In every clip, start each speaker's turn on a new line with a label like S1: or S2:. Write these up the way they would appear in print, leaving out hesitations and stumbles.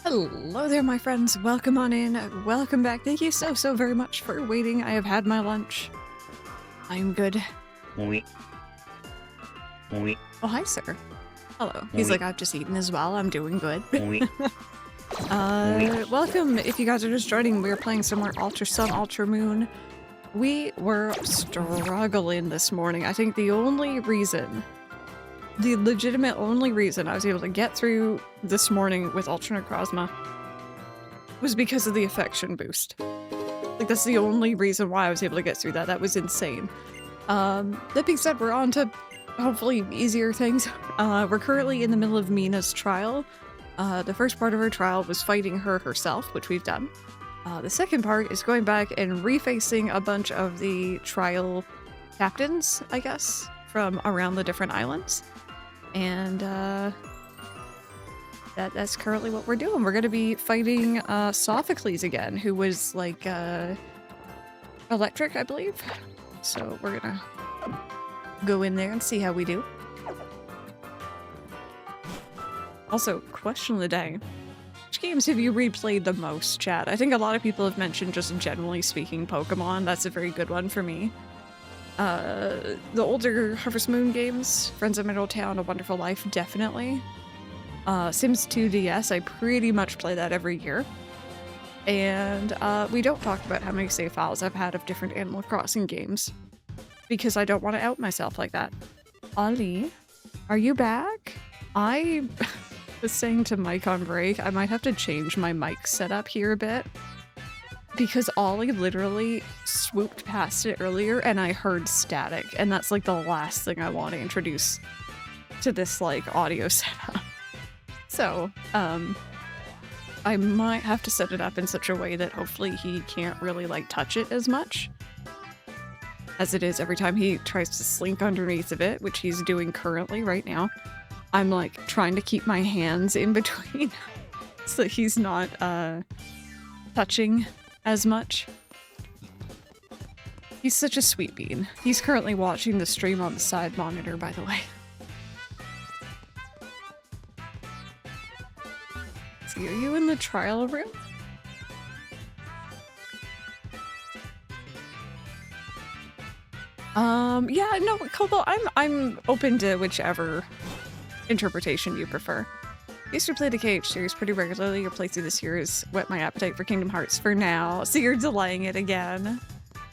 S1: Hello there, my friends. Welcome on in. Welcome back. Thank you so very much for waiting. I have had my lunch. I'm good.
S2: Oui. Oui.
S1: Oh, hi, sir. Hello. He's like, I've just eaten as well. I'm doing good.
S2: Oui.
S1: Welcome. If you guys are just joining, we're playing some more Ultra Sun, Ultra Moon. We were struggling this morning. I think the legitimate only reason I was able to get through this morning with Ultra Necrozma was because of the affection boost. Like, that's the only reason why I was able to get through that. That was insane. That being said, we're on to hopefully easier things. We're currently in the middle of Mina's trial. The first part of her trial was fighting her herself, which we've done. The second part is going back and refacing a bunch of the trial captains, I guess, from around the different islands. And that's currently what we're doing. We're going to be fighting Sophocles again, who was like electric, I believe. So we're going to go in there and see how we do. Also, question of the day. Which games have you replayed the most, chat? I think a lot of people have mentioned, just generally speaking, Pokemon. That's a very good one for me. The older Harvest Moon games, Friends of Middle Town, A Wonderful Life, definitely. Sims 2 DS, I pretty much play that every year. And we don't talk about how many save files I've had of different Animal Crossing games, because I don't want to out myself like that. Ollie, are you back? I was saying to Mike on break, I might have to change my mic setup here a bit. Because Ollie literally swooped past it earlier and I heard static, and that's like the last thing I want to introduce to this like audio setup. So, I might have to set it up in such a way that hopefully he can't really like touch it as much as it is every time he tries to slink underneath of it, which he's doing currently right now. I'm like trying to keep my hands in between so that he's not touching as much. He's such a sweet bean. He's currently watching the stream on the side monitor, by the way. See, are you in the trial room? Yeah, no, Kobo, I'm open to whichever interpretation you prefer. I used to play the KH series pretty regularly. Your playthrough this year has whet my appetite for Kingdom Hearts for now, so you're delaying it again.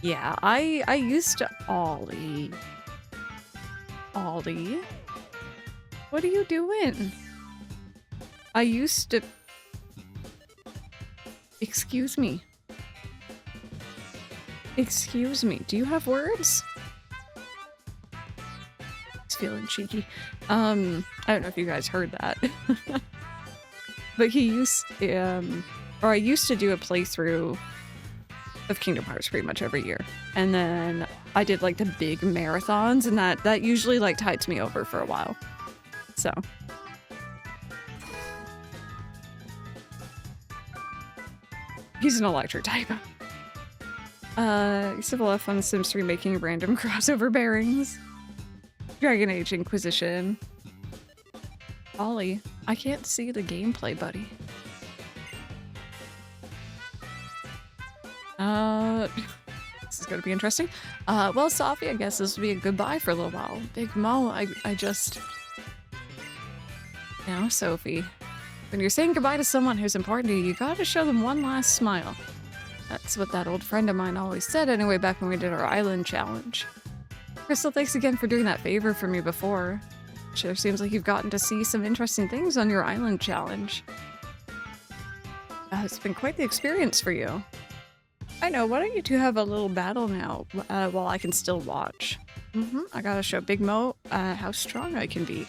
S1: Yeah, I used to Ollie. Ollie? What are you doing? I used to... Excuse me. Excuse me, do you have words? He's feeling cheeky. I don't know if you guys heard that. But he used, or I used to do a playthrough of Kingdom Hearts pretty much every year. And then I did like the big marathons, and that usually like tides me over for a while. So. He's an electric type. Civil F on Sims 3 making random crossover bearings. Dragon Age Inquisition. Ollie, I can't see the gameplay, buddy. This is gonna be interesting. Well, Sophie, I guess this will be a goodbye for a little while. Big Mo, I just... You know, Sophie, when you're saying goodbye to someone who's important to you, you gotta show them one last smile. That's what that old friend of mine always said anyway back when we did our island challenge. Crystal, thanks again for doing that favor for me before. Sure seems like you've gotten to see some interesting things on your island challenge. It's been quite the experience for you. I know, why don't you two have a little battle now while I can still watch? I gotta show Big Mo how strong I can be.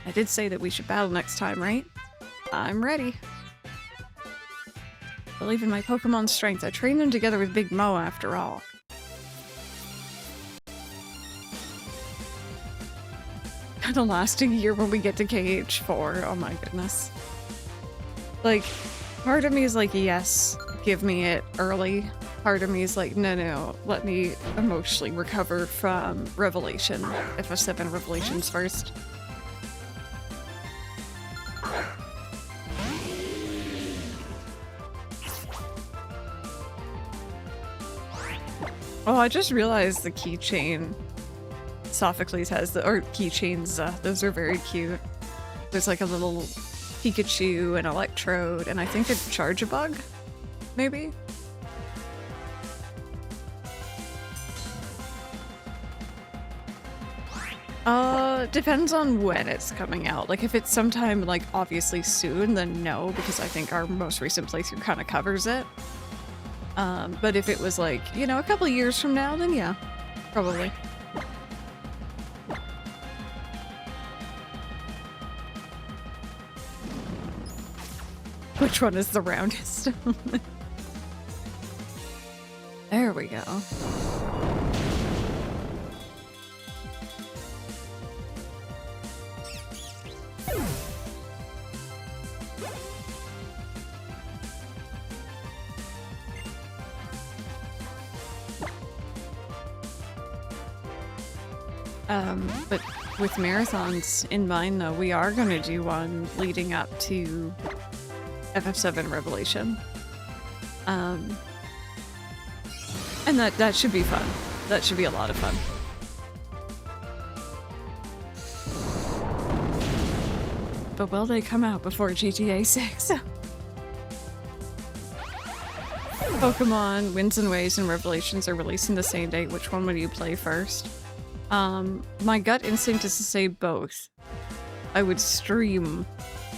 S1: I did say that we should battle next time, right? I'm ready. Believe in my Pokemon's strength. I trained them together with Big Mo after all. Gonna last a year when we get to KH4. Oh my goodness. Like, part of me is like, yes, give me it early. Part of me is like, no, let me emotionally recover from Revelation. If I step in Revelations first. Oh, I just realized the keychain Sophocles has, or keychains, those are very cute. There's like a little Pikachu, an Electrode, and I think a Charge-a-Bug, maybe? Depends on when it's coming out. Like, if it's sometime, like, obviously soon, then no, because I think our most recent playthrough kind of covers it. But if it was like, you know, a couple years from now, then yeah, probably. Which one is the roundest? There we go. But with marathons in mind, though, we are going to do one leading up to FF7 Revelation. And that should be fun. That should be a lot of fun. But will they come out before GTA 6? Pokemon Winds and Waves and Revelations are releasing the same day. Which one would you play first? My gut instinct is to say both. I would stream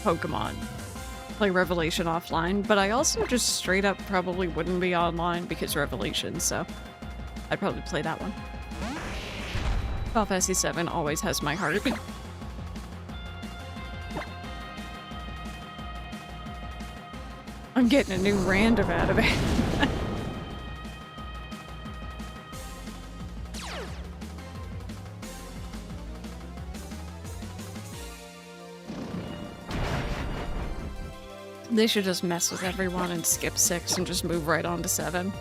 S1: Pokemon, play Revelation offline, but I also just straight up probably wouldn't be online because Revelation, so I'd probably play that one. Final Fantasy 7 always has my heart. I'm getting a new random out of it. They should just mess with everyone and skip 6 and just move right on to 7.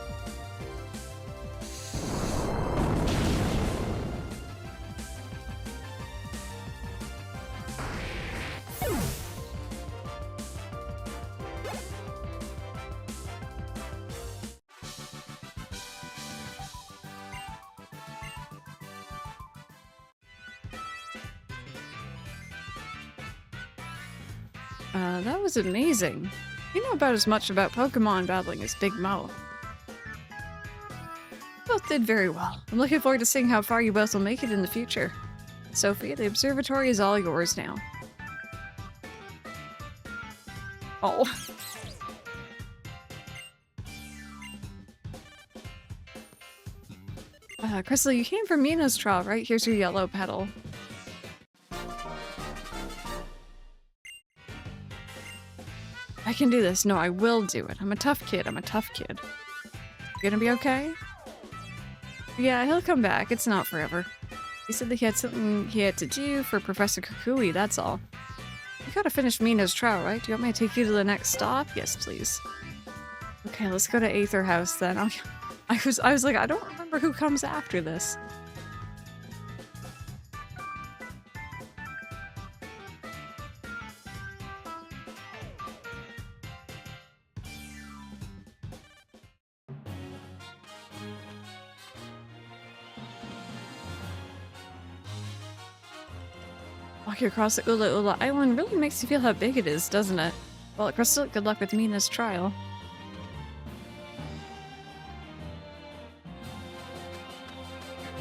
S1: That was amazing. You know about as much about Pokemon battling as Big Mo. Both did very well. I'm looking forward to seeing how far you both will make it in the future. Sophie, the observatory is all yours now. Oh. Crystal, you came from Mina's trial, right? Here's your yellow petal. I can do this. No, I will do it. I'm a tough kid. I'm a tough kid. You gonna be okay? Yeah, he'll come back. It's not forever. He said that he had something he had to do for Professor Kukui, that's all. You gotta finish Mina's trial, right? Do you want me to take you to the next stop? Yes, please. Okay, let's go to Aether House then. I was like, I don't remember who comes after this. Walking across the Ula Ula Island really makes you feel how big it is, doesn't it? Well, Crystal, good luck with Mina's trial.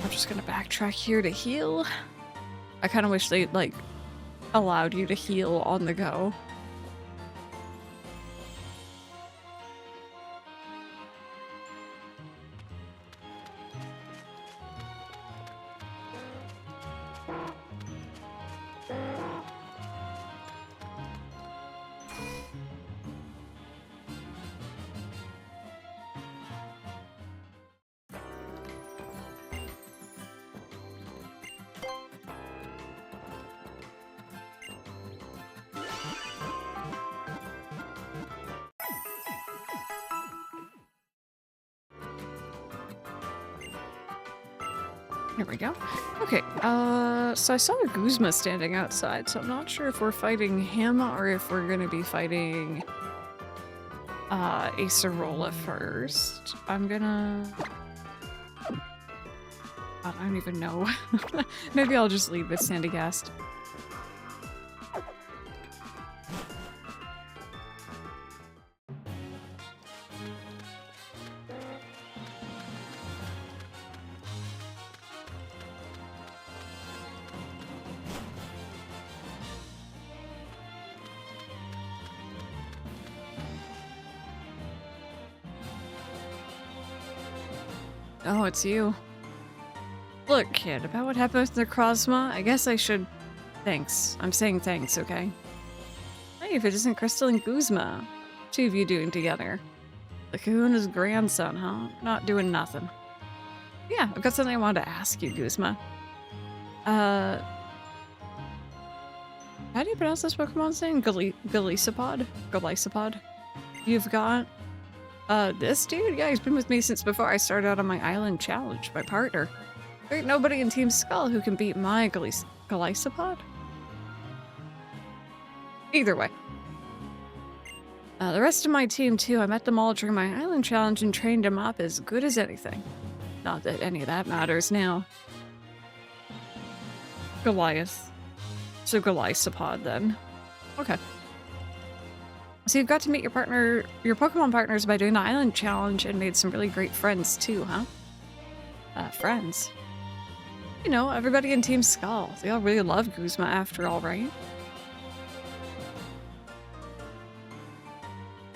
S1: I'm just gonna backtrack here to heal. I kind of wish they, like, allowed you to heal on the go. Here we go. Okay, so I saw a Guzma standing outside, so I'm not sure if we're fighting him or if we're gonna be fighting Acerola first. I'm gonna I don't even know. Maybe I'll just leave with Sandygast. Oh, it's you. Look, kid, about what happened with the Necrozma, I guess I should... Thanks. I'm saying thanks, okay? Hey, if it isn't Crystal and Guzma. Two of you doing together. The Kahuna's grandson, huh? Not doing nothing. Yeah, I've got something I wanted to ask you, Guzma. How do you pronounce this Pokemon's name? Golisopod? You've got... this dude? Yeah, he's been with me since before I started out on my island challenge, my partner. There ain't nobody in Team Skull who can beat my Golisopod. Either way. The rest of my team, too, I met them all during my island challenge and trained them up as good as anything. Not that any of that matters now. Goliath. So Golisopod, then. Okay. So you've got to meet your Pokemon partners by doing the island challenge and made some really great friends, too, huh? Friends? You know, everybody in Team Skull. They all really love Guzma after all, right?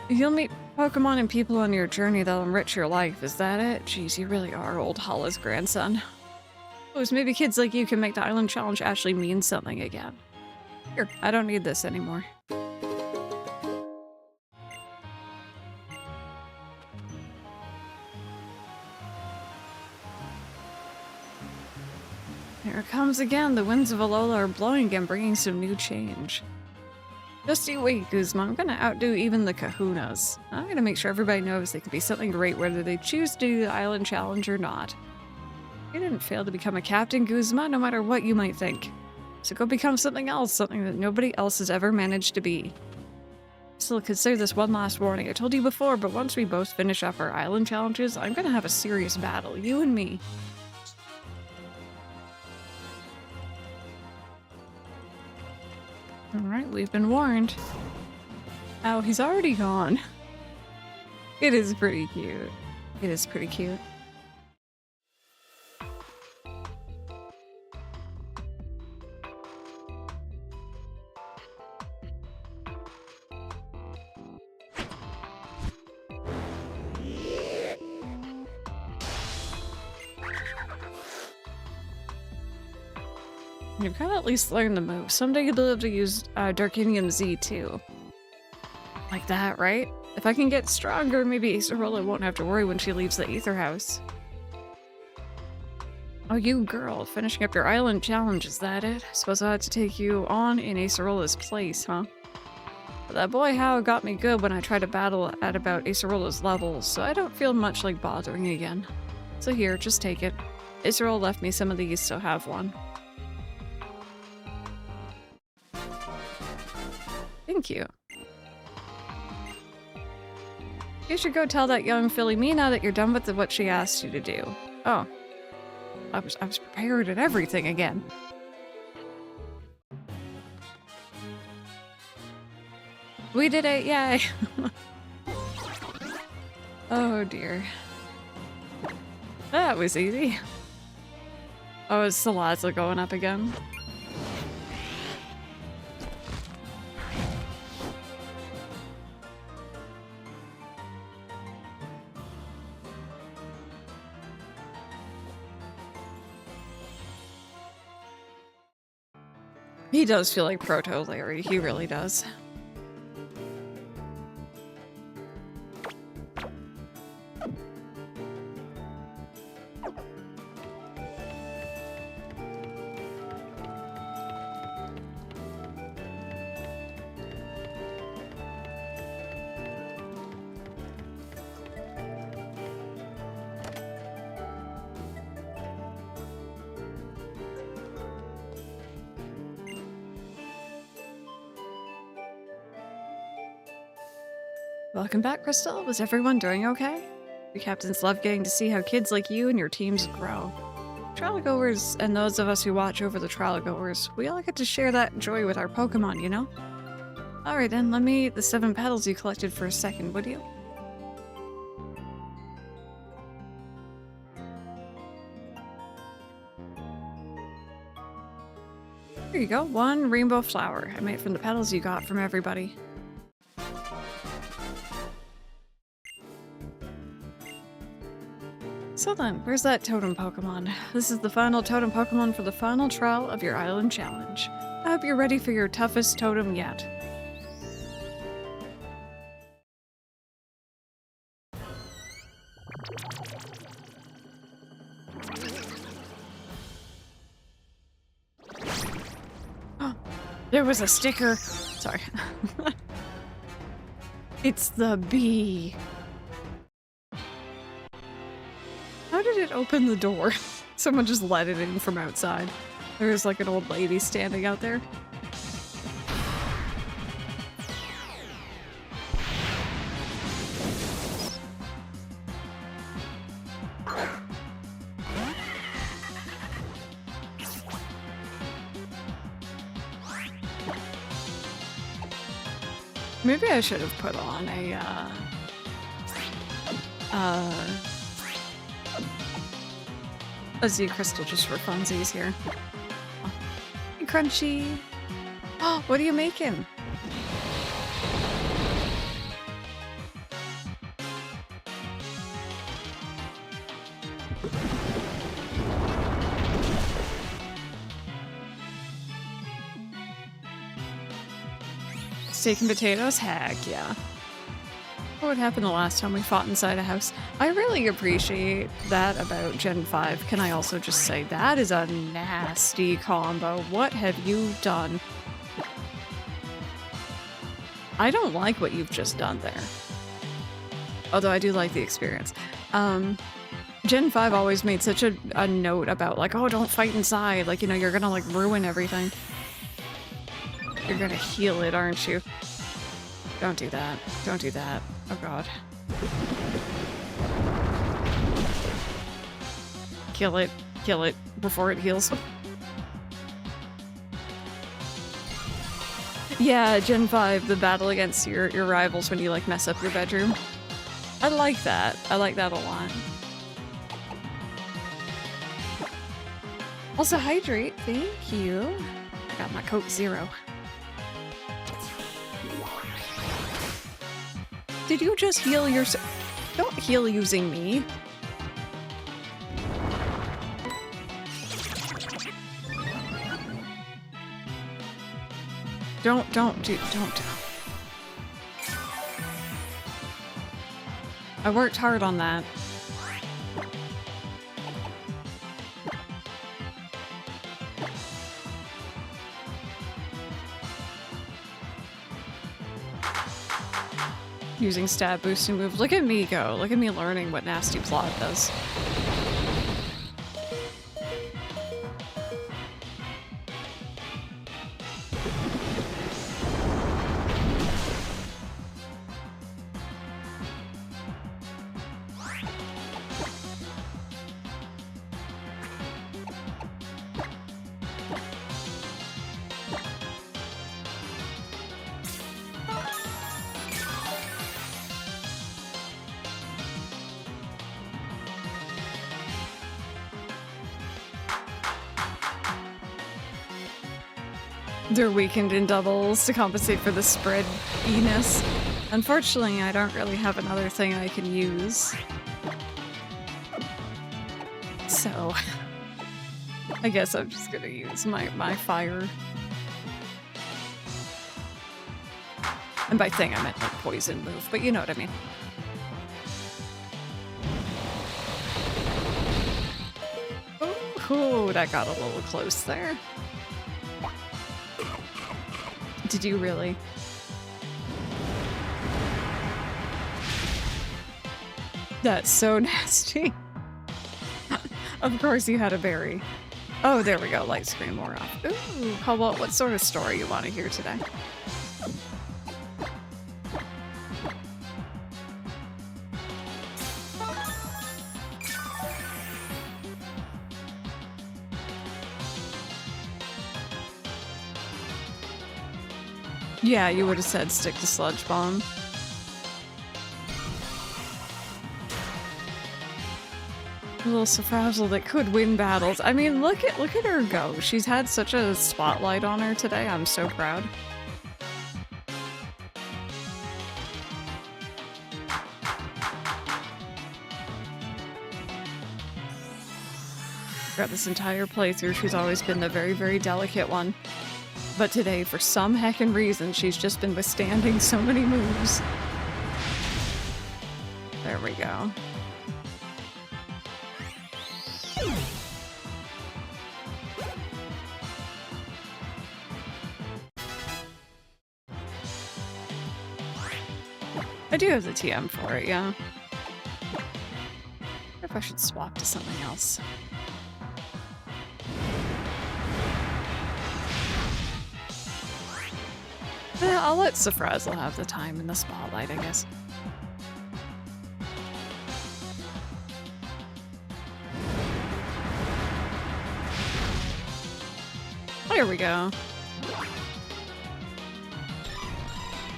S1: You'll meet Pokemon and people on your journey that'll enrich your life, is that it? Jeez, you really are old Hala's grandson. Suppose maybe kids like you can make the island challenge actually mean something again. Here, I don't need this anymore. Here it comes again. The winds of Alola are blowing again, bringing some new change. Just you wait, Guzma. I'm gonna outdo even the Kahunas. I'm gonna make sure everybody knows they can be something great whether they choose to do the island challenge or not. You didn't fail to become a captain, Guzma, no matter what you might think. So go become something else, something that nobody else has ever managed to be. Still, consider this one last warning. I told you before, but once we both finish up our island challenges, I'm gonna have a serious battle, you and me. Alright, we've been warned. Oh, he's already gone. It is pretty cute. It is pretty cute. You've got to at least learn the move. Someday you'll be able to use Darkinium Z too. Like that, right? If I can get stronger, maybe Acerola won't have to worry when she leaves the Aether House. Oh, you girl, finishing up your island challenge, is that it? Suppose I had to take you on in Acerola's place, huh? But that boy How got me good when I tried to battle at about Acerola's level, so I don't feel much like bothering again. So here, just take it. Acerola left me some of these, so have one. Thank you. You should go tell that young Philomena that you're done with what she asked you to do. Oh. I was prepared and everything again. We did it, yay! Oh dear. That was easy. Oh, is Salaza going up again? He does feel like Proto Larry, he really does. Welcome back, Crystal. Was everyone doing okay? We captains love getting to see how kids like you and your teams grow. Trial goers and those of us who watch over the trial goers, we all get to share that joy with our Pokemon, you know? Alright then, let me eat the 7 petals you collected for a second, would you? Here you go, 1 rainbow flower. I made it from the petals you got from everybody. So then, where's that totem Pokemon? This is the final totem Pokemon for the final trial of your island challenge. I hope you're ready for your toughest totem yet. Oh, there was a sticker. Sorry. It's the bee. How did it open the door? Someone just let it in from outside. There's like an old lady standing out there. Maybe I should have put on a Z crystal just for funsies here. Oh. Hey, Crunchy! Oh, what are you making? Steak and potatoes? Heck yeah. What happened the last time we fought inside a house? I really appreciate that about Gen 5. Can I also just say that is a nasty combo. What have you done? I don't like what you've just done there. Although I do like the experience. Gen 5 always made such a note about like, oh, don't fight inside. Like, you know, you're gonna like ruin everything. You're gonna heal it, aren't you? Don't do that. Don't do that. Oh god. Kill it. Kill it before it heals. Yeah, Gen 5, the battle against your rivals when you like mess up your bedroom. I like that. I like that a lot. Also hydrate. Thank you. I got my Coke Zero. Did you just heal yourself? Don't heal using me. Don't. I worked hard on that. Using stat boosting moves. Look at me go. Look at me learning what Nasty Plot does. They're weakened in doubles to compensate for the spread-iness. Unfortunately, I don't really have another thing I can use. So, I guess I'm just gonna use my fire. And by thing, I meant like poison move, but you know what I mean. Oh, that got a little close there. Did you really? That's so nasty. Of course you had a berry. Oh, there we go. Light screen more off. Ooh, how about what sort of story you want to hear today? Yeah, you would have said stick to Sludge Bomb. A little Safrazzle that could win battles. I mean, look at her go. She's had such a spotlight on her today. I'm so proud. Throughout this entire playthrough, she's always been the very, very delicate one. But today, for some heckin' reason, she's just been withstanding so many moves. There we go. I do have the TM for it, yeah. I wonder if I should swap to something else. I'll let Safrazzle have the time in the spotlight, I guess. There we go.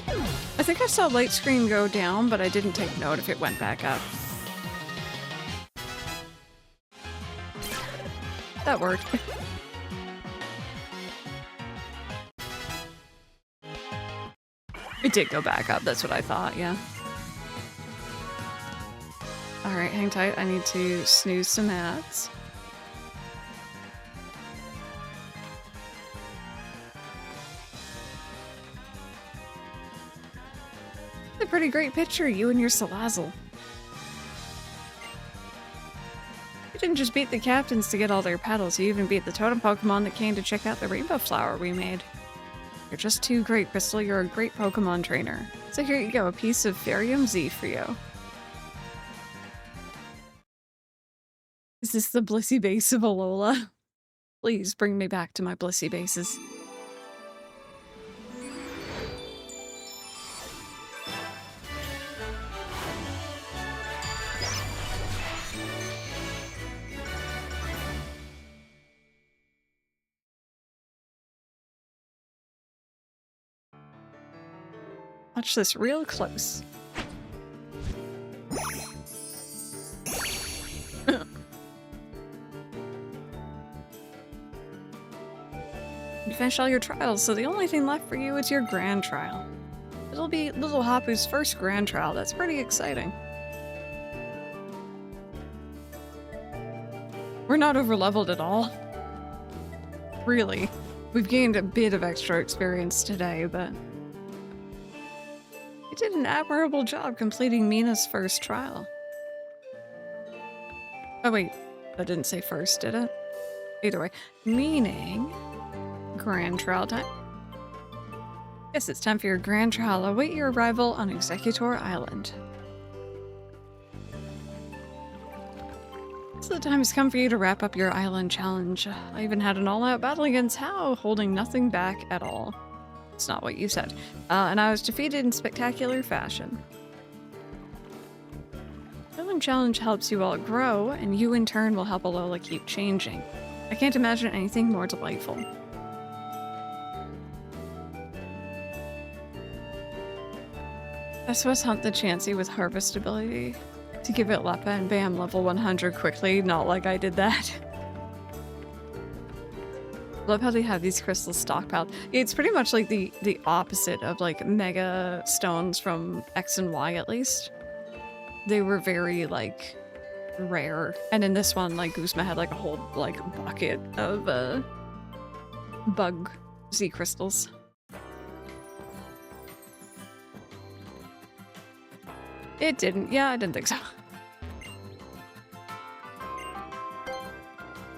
S1: I think I saw light screen go down, but I didn't take note if it went back up. That worked. It did go back up, that's what I thought, yeah. Alright, hang tight. I need to snooze some ads. It's a pretty great picture, you and your Salazzle. You didn't just beat the captains to get all their petals, you even beat the totem Pokemon that came to check out the rainbow flower we made. You're just too great, Crystal. You're a great Pokemon trainer. So here you go, a piece of Ferium Z for you. Is this the Blissey base of Alola? Please bring me back to my Blissey bases. Watch this real close. You finished all your trials, so the only thing left for you is your grand trial. It'll be Little Hapu's first grand trial. That's pretty exciting. We're not over-leveled at all. Really. We've gained a bit of extra experience today, but... you did an admirable job completing Mina's first trial. Oh wait, that didn't say first, did it? Either way. Meaning... grand trial time. Yes, it's time for your grand trial. Await your arrival on Executor Island. So the time has come for you to wrap up your island challenge. I even had an all-out battle against Hao, holding nothing back at all. It's not what you said. And I was defeated in spectacular fashion. The island challenge helps you all grow, and you in turn will help Alola keep changing. I can't imagine anything more delightful. SOS Hunt the Chansey with Harvest ability to give it Leppa and bam, level 100 quickly, not like I did that. Love how they have these crystals stockpiled. It's pretty much like the opposite of like Mega Stones from X and Y at least. They were very like rare. And in this one, like Guzma had like a whole like bucket of bug Z crystals. It didn't. Yeah, I didn't think so.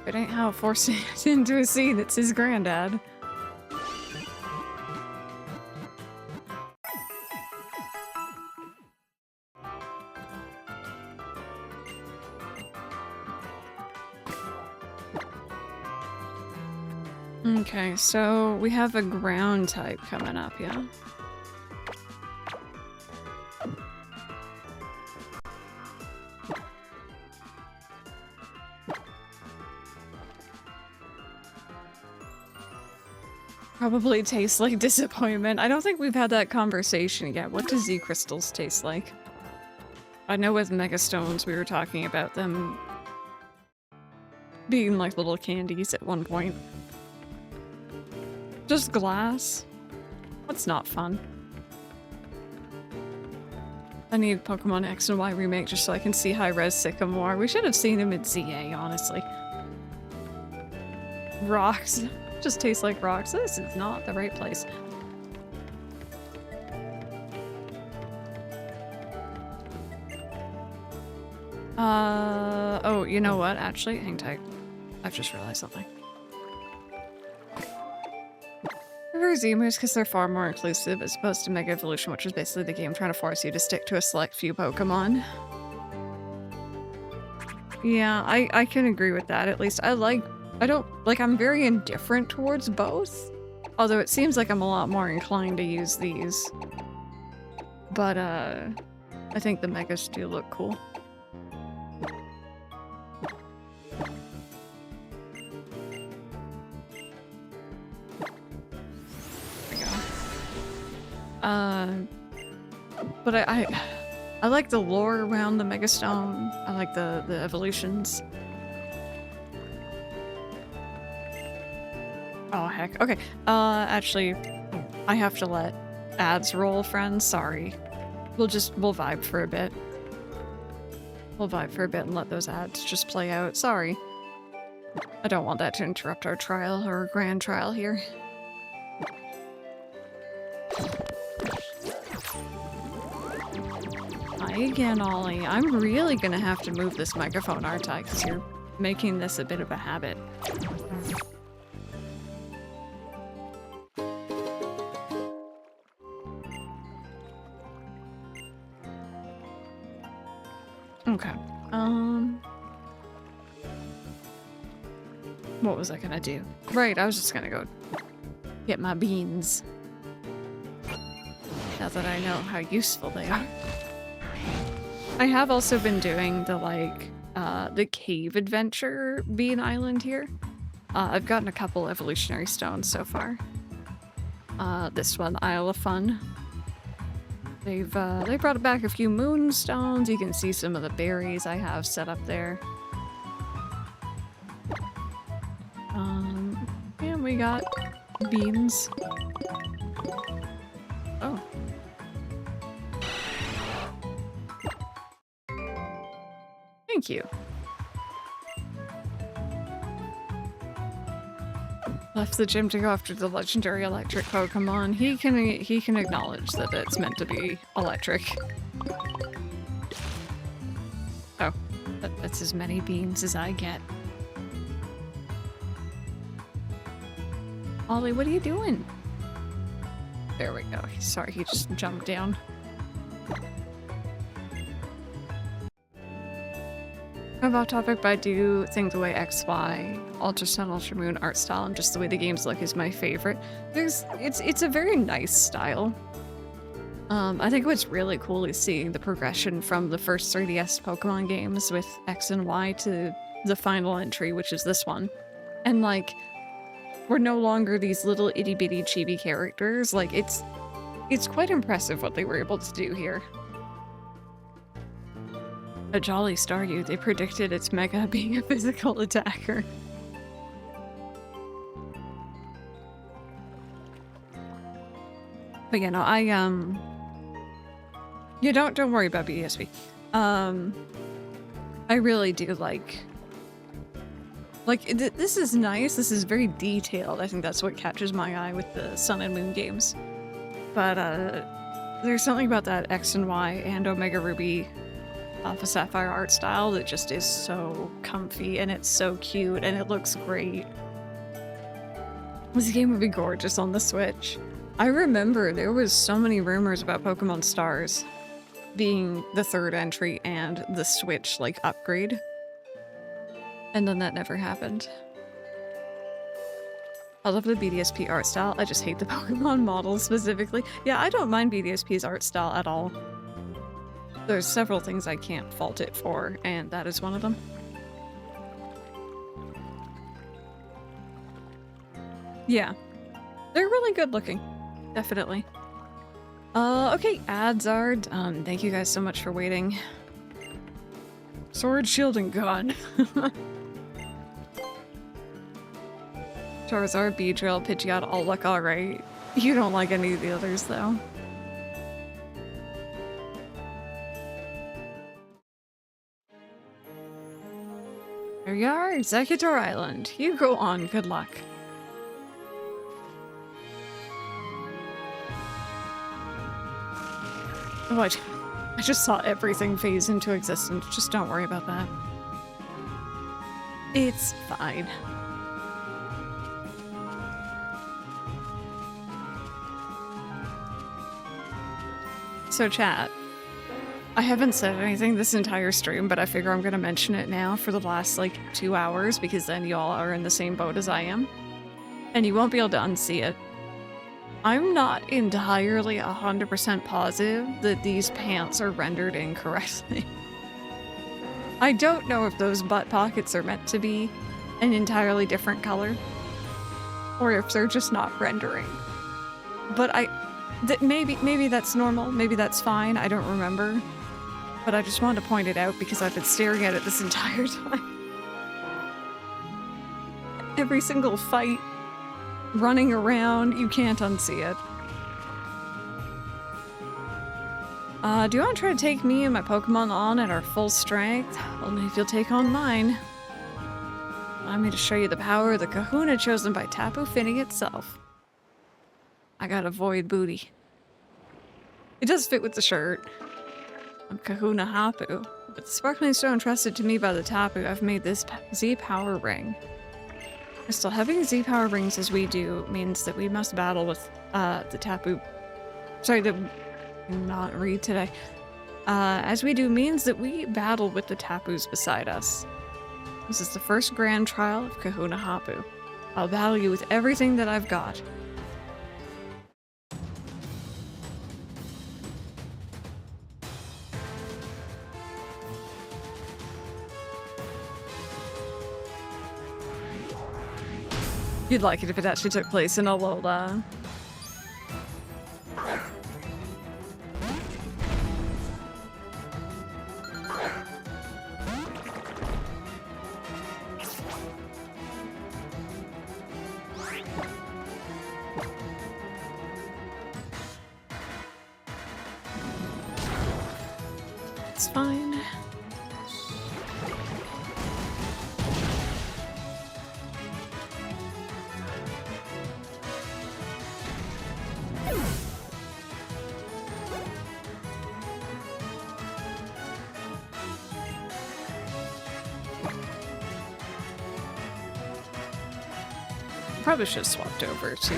S1: It ain't how forcing it into a scene. It's his granddad. Okay, so we have a ground type coming up, yeah? Probably tastes like disappointment. I don't think we've had that conversation yet. What do Z crystals taste like? I know with Mega Stones we were talking about them being like little candies at one point. Just glass? That's not fun. I need Pokemon X and Y remake just so I can see high-res Sycamore. We should have seen him at ZA, honestly. Rocks. Just tastes like rocks. This is not the right place. Oh, you know what? Actually, hang tight. I've just realized something. I prefer Z-moves because they're far more inclusive as opposed to Mega Evolution, which is basically the game trying to force you to stick to a select few Pokemon. Yeah, I can agree with that. At least I'm very indifferent towards both. Although it seems like I'm a lot more inclined to use these. But, I think the Megas do look cool. But I like the lore around the Megastone. I like the evolutions. Oh heck. Okay. Actually, I have to let ads roll, friends. Sorry. We'll vibe for a bit. We'll vibe for a bit and let those ads just play out. Sorry. I don't want that to interrupt our trial or grand trial here. Hi again, Ollie. I'm really gonna have to move this microphone, aren't I? Because you're making this a bit of a habit. Okay. What was I gonna do? Right, I was just gonna go get my beans. Now that I know how useful they are. I have also been doing the cave adventure bean island here. I've gotten a couple evolutionary stones so far. This one, Isle of Fun. They brought back a few moonstones. You can see some of the berries I have set up there. And we got beans. Oh. Thank you. Left the gym to go after the legendary electric Pokemon. He can acknowledge that it's meant to be electric. Oh, that's as many beans as I get. Ollie, what are you doing? There we go. Sorry, he just jumped down. I'm off topic, but I do think the way XY, Ultra Sun, Ultra Moon art style, and just the way the games look is my favorite. It's a very nice style. I think what's really cool is seeing the progression from the first 3DS Pokemon games with X and Y to the final entry, which is this one. And like, we're no longer these little itty bitty chibi characters. Like, it's quite impressive what they were able to do here. A Jolly Staryu, they predicted its Mega being a physical attacker. But you know, yeah, don't worry about BDSP. I really do like this is nice. This is very detailed. I think that's what catches my eye with the Sun and Moon games. But there's something about that X and Y and Omega Ruby Alpha Sapphire art style that just is so comfy, and it's so cute, and it looks great. This game would be gorgeous on the Switch. I remember there was so many rumors about Pokemon Stars being the third entry and the Switch upgrade. And then that never happened. I love the BDSP art style. I just hate the Pokemon models specifically. Yeah, I don't mind BDSP's art style at all. There's several things I can't fault it for, and that is one of them. Yeah. They're really good looking. Definitely. Okay, ads are done. Thank you guys so much for waiting. Sword, shield, and gun. Charizard, Beedrill, Pidgeot all look alright. You don't like any of the others, though. There you are, Executor Island. You go on, good luck. Oh, I just saw everything phase into existence. Just don't worry about that. It's fine. So chat, I haven't said anything this entire stream, but I figure I'm gonna mention it now for the last like 2 hours because then y'all are in the same boat as I am. And you won't be able to unsee it. I'm not entirely 100% positive that these pants are rendered incorrectly. I don't know if those butt pockets are meant to be an entirely different color, or if they're just not rendering. But maybe that's normal, maybe that's fine, I don't remember. But I just wanted to point it out because I've been staring at it this entire time. Every single fight, running around, you can't unsee it. Do you want to try to take me and my Pokemon on at our full strength? Only if you'll take on mine. Allow me to show you the power of the kahuna chosen by Tapu Fini itself. I got a void booty. It does fit with the shirt. I'm Kahuna Hapu. With the sparkling stone entrusted to me by the Tapu, I've made this Z-Power ring. Still, having Z-Power rings as we do means that we must battle with the Tapu. Sorry, not read today. As we do means that we battle with the Tapus beside us. This is the first grand trial of Kahuna Hapu. I'll battle you with everything that I've got. You'd like it if it actually took place in Alola. It's fine. Probably should have swapped over to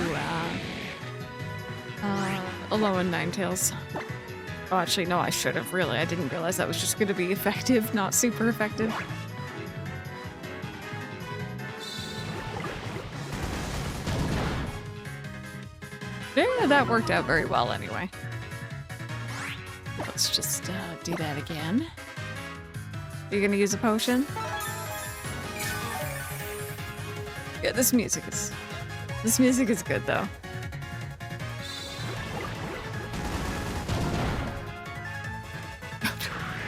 S1: Alola and Ninetales. Oh, actually, no, I should have, really. I didn't realize that was just going to be effective, not super effective. Yeah, that worked out very well anyway. Let's just do that again. Are you going to use a potion? Yeah, this music is good though.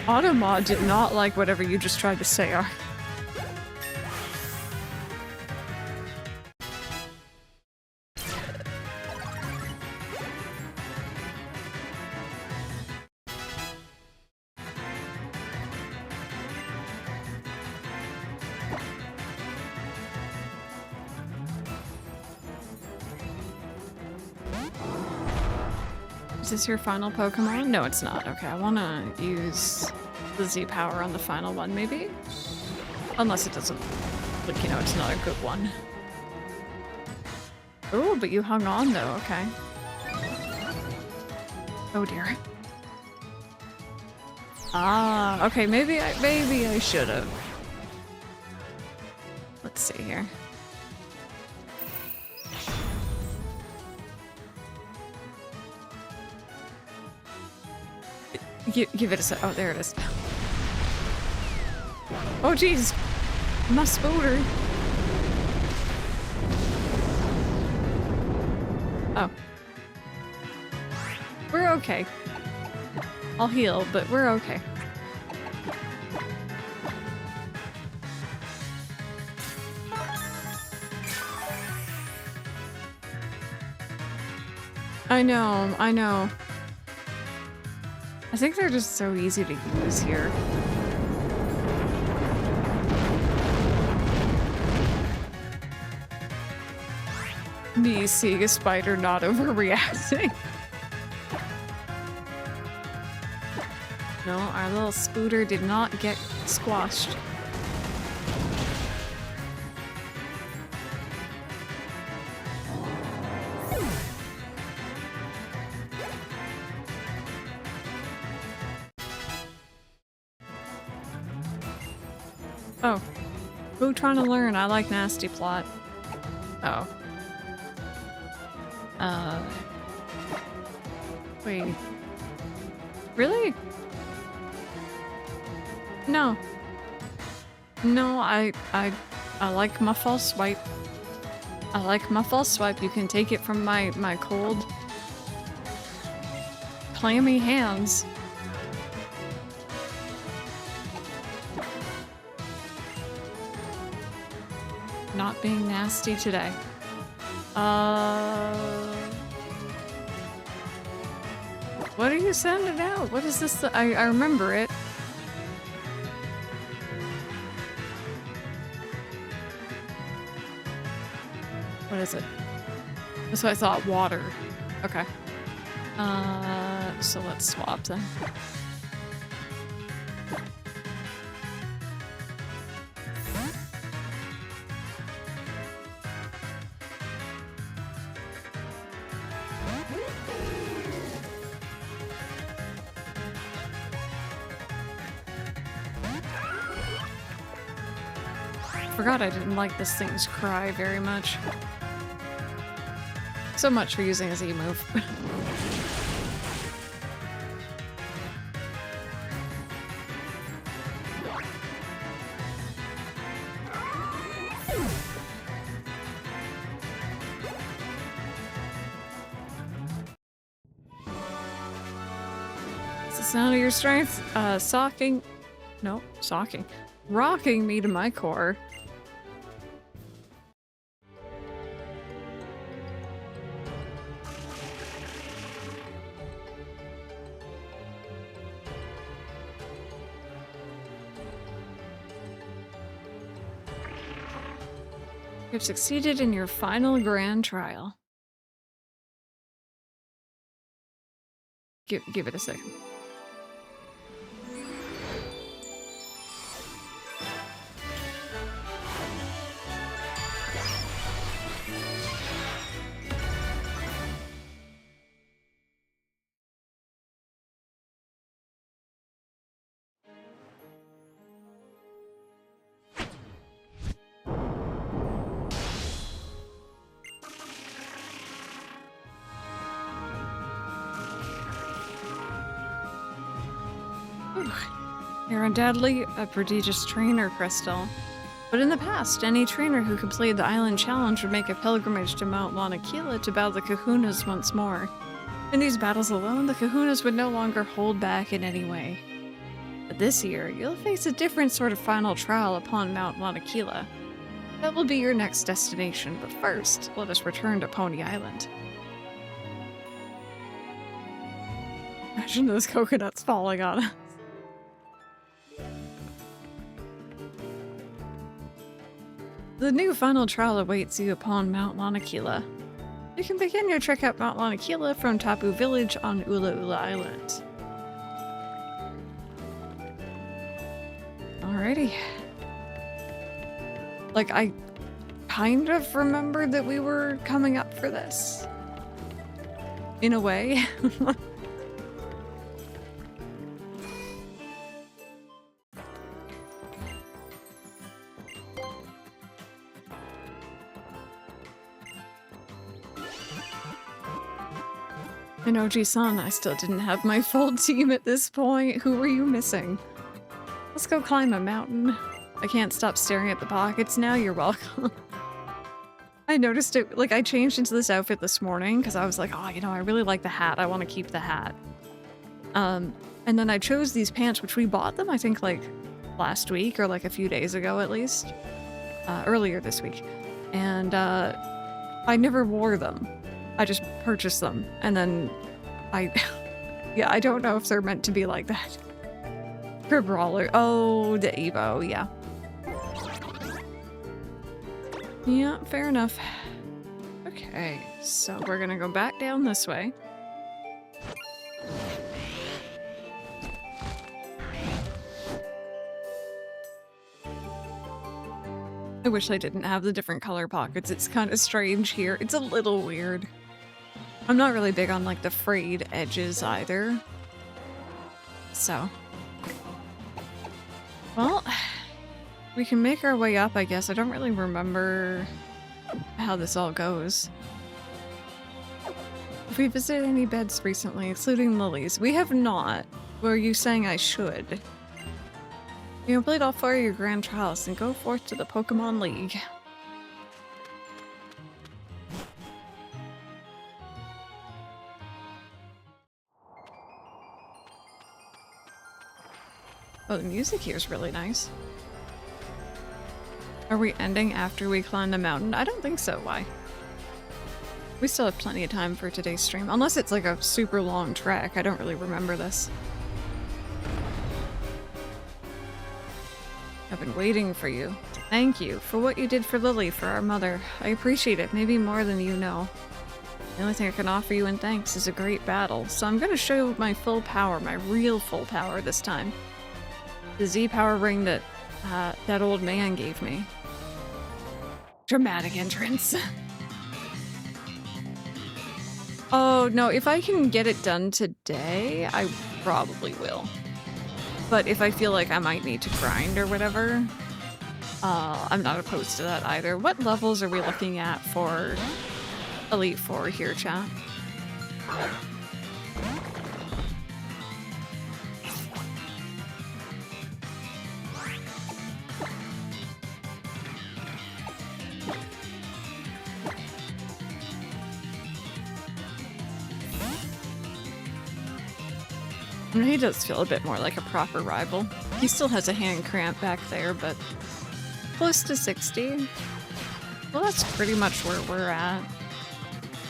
S1: Automod did not like whatever you just tried to say. Is this your final Pokemon? No, it's not. Okay, I want to use the Z-Power on the final one, maybe? Unless it doesn't, like, you know, it's not a good one. Oh, but you hung on, though. Okay. Oh, dear. Ah, okay, maybe I should have. Let's see here. Give it a sec. Oh, there it is. Oh, jeez. My spooter. Oh. We're okay. I'll heal, but we're okay. I know, I know. I think they're just so easy to use here. Me seeing a spider not overreacting. No, our little scooter did not get squashed. Oh. Who trying to learn? I like nasty plot. Oh. Wait. Really? No. No, I like my false swipe. I like my false swipe. You can take it from my cold, clammy hands. Not being nasty today. What are you sending out? What is this? I remember it. What is it? That's what I thought. Water. Okay. So let's swap then. Forgot I didn't like this thing's cry very much. So much for using a Z move. It's the sound of your strength, rocking me to my core. You've succeeded in your final grand trial. Give it a second. You're undoubtedly a prodigious trainer, Crystal. But in the past, any trainer who completed the island challenge would make a pilgrimage to Mount Lanakila to battle the Kahunas once more. In these battles alone, the Kahunas would no longer hold back in any way. But this year, you'll face a different sort of final trial upon Mount Lanakila. That will be your next destination, but first, let us return to Pony Island. Imagine those coconuts falling on us. The new final trial awaits you upon Mount Lanakila. You can begin your trek up Mount Lanakila from Tapu Village on Ula Ula Island. Alrighty. Like, I kind of remembered that we were coming up for this. In a way. And OG-san, I still didn't have my full team at this point. Who were you missing? Let's go climb a mountain. I can't stop staring at the pockets now. You're welcome. I noticed it, like, I changed into this outfit this morning because I was like, oh, you know, I really like the hat. I want to keep the hat. And then I chose these pants, which we bought them, I think, like, last week or, like, a few days ago at least. Earlier this week. And, I never wore them. I just purchased them. And then I... yeah, I don't know if they're meant to be like that. For Brawler. Oh, the Evo, yeah. Yeah, fair enough. Okay, so we're gonna go back down this way. I wish I didn't have the different color pockets. It's kind of strange here. It's a little weird. I'm not really big on, like, the frayed edges either. So. Well, we can make our way up, I guess. I don't really remember how this all goes. Have we visited any beds recently, including Lily's? We have not. Were you saying I should? You complete all 4 of your grand trials and go forth to the Pokemon League. Oh, the music here is really nice. Are we ending after we climb the mountain? I don't think so. Why? We still have plenty of time for today's stream. Unless it's like a super long trek. I don't really remember this. I've been waiting for you. Thank you for what you did for Lily, for our mother. I appreciate it, maybe more than you know. The only thing I can offer you in thanks is a great battle, so I'm gonna show my full power, my real full power this time. The Z-Power ring that that old man gave me. Dramatic entrance. Oh no, if I can get it done today, I probably will. But if I feel like I might need to grind or whatever, I'm not opposed to that either. What levels are we looking at for Elite Four here, chat? I mean, he does feel a bit more like a proper rival. He still has a hand cramp back there, but close to 60. Well, that's pretty much where we're at.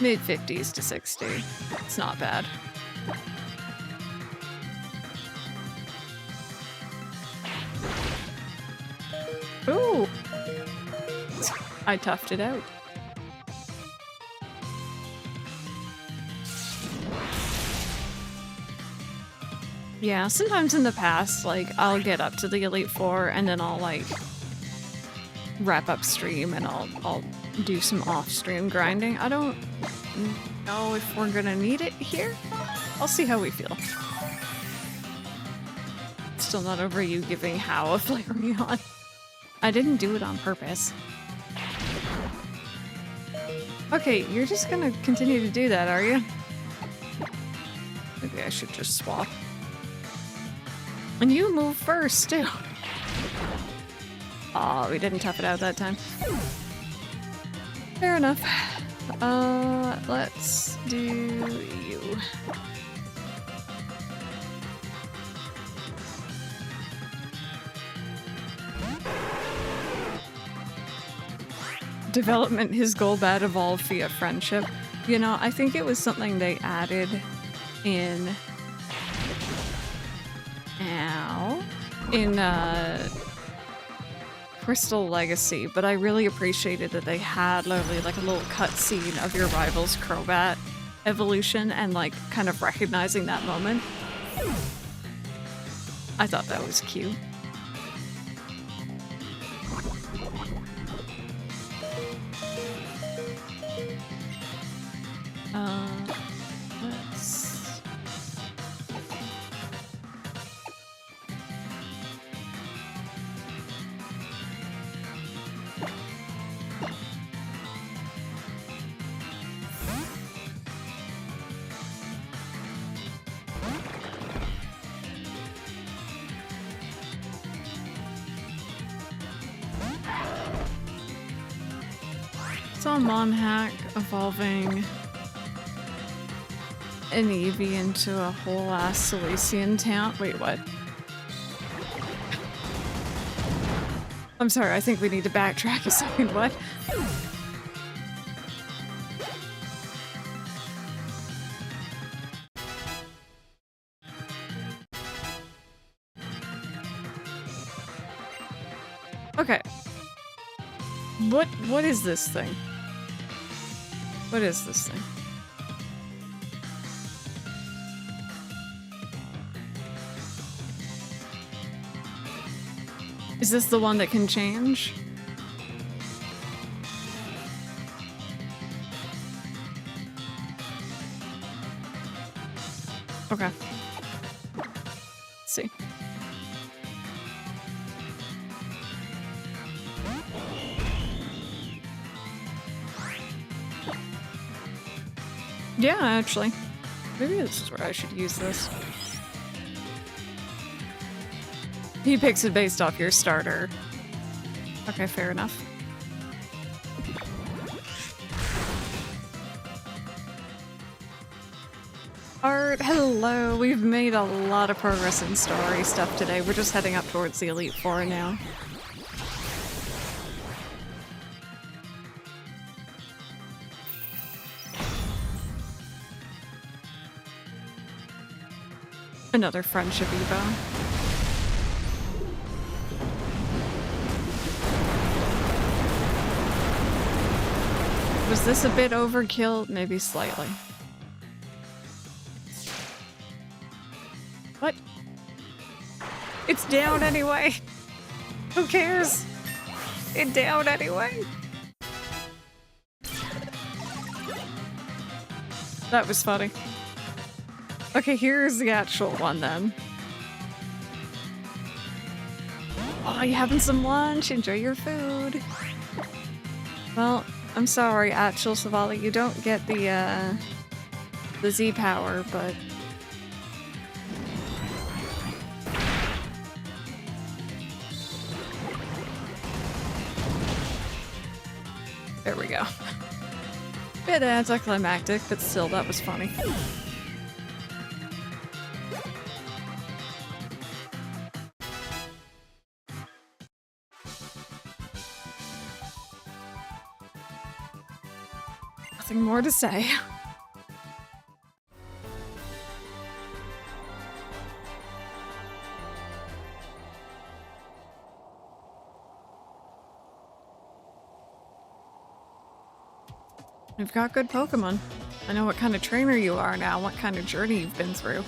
S1: Mid-50s to 60. It's not bad. Ooh! I toughed it out. Yeah, sometimes in the past, like, I'll get up to the Elite Four and then I'll, like, wrap up stream and I'll do some off-stream grinding. I don't know if we're gonna need it here. I'll see how we feel. Still not over you giving How a Flareon. I didn't do it on purpose. Okay, you're just gonna continue to do that, are you? Maybe I should just swap. And you move first, too. Aw, we didn't tough it out that time. Fair enough. Let's do you. Development, his goal bad evolve via friendship. You know, I think it was something they added in... Crystal Legacy, but I really appreciated that they had literally like a little cutscene of your rival's Crobat evolution and like kind of recognizing that moment. I thought that was cute. Let's... Saw Monhack evolving an Eevee into a whole ass Silesian town. Wait, what? I'm sorry, I think we need to backtrack a second. What? Okay. What is this thing? What is this thing? Is this the one that can change? Okay. Let's see. Yeah, actually. Maybe this is where I should use this. He picks it based off your starter. Okay, fair enough. Art, hello. We've made a lot of progress in story stuff today. We're just heading up towards the Elite Four now. Another friendship evo. Was this a bit overkill? Maybe slightly. What? It's down anyway. Who cares? It's down anyway. That was funny. Okay, here's the actual one then. Oh, you having some lunch? Enjoy your food. Well, I'm sorry, actual Savali, you don't get the Z power, but there we go. Bit anticlimactic, but still, that was funny. Nothing more to say. You've got good Pokemon. I know what kind of trainer you are now, what kind of journey you've been through.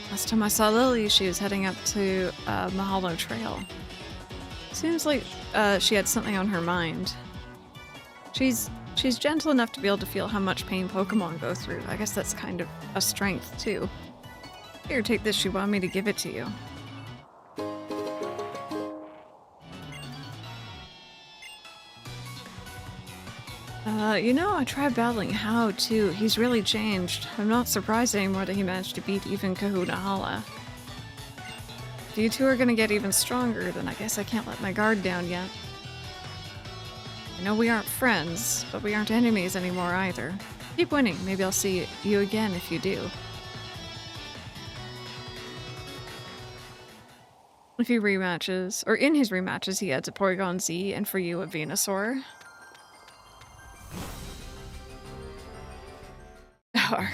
S1: Last time I saw Lily, she was heading up to Mahalo Trail. Seems like she had something on her mind. She's gentle enough to be able to feel how much pain Pokemon go through. I guess that's kind of a strength, too. Here, take this. She wanted me to give it to you. You know, I tried battling How, too. He's really changed. I'm not surprised anymore that he managed to beat even Kahuna Hala. If you two are gonna get even stronger, then I guess I can't let my guard down yet. I know we aren't friends, but we aren't enemies anymore either. Keep winning. Maybe I'll see you again if you do. A few rematches, or in his rematches, he adds a Porygon Z, and for you, a Venusaur. Arg.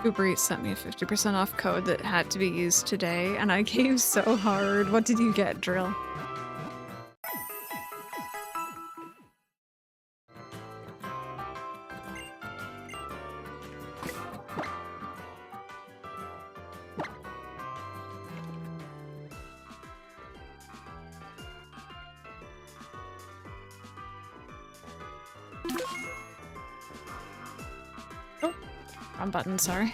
S1: Uber Eats sent me a 50% off code that had to be used today, and I gave so hard. What did you get, Drill? Wrong button, sorry.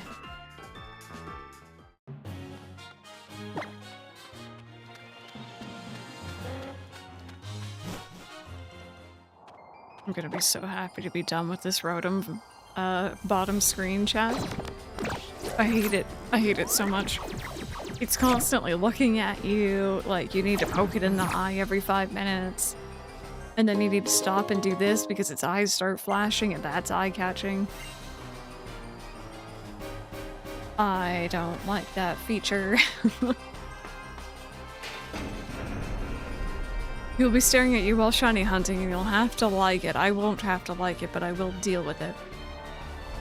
S1: I'm gonna be so happy to be done with this Rotom bottom screen chat. I hate it. I hate it so much. It's constantly looking at you, like you need to poke it in the eye every 5 minutes. And then you need to stop and do this because its eyes start flashing and that's eye-catching. I don't like that feature. He'll be staring at you while shiny hunting and you'll have to like it. I won't have to like it, but I will deal with it.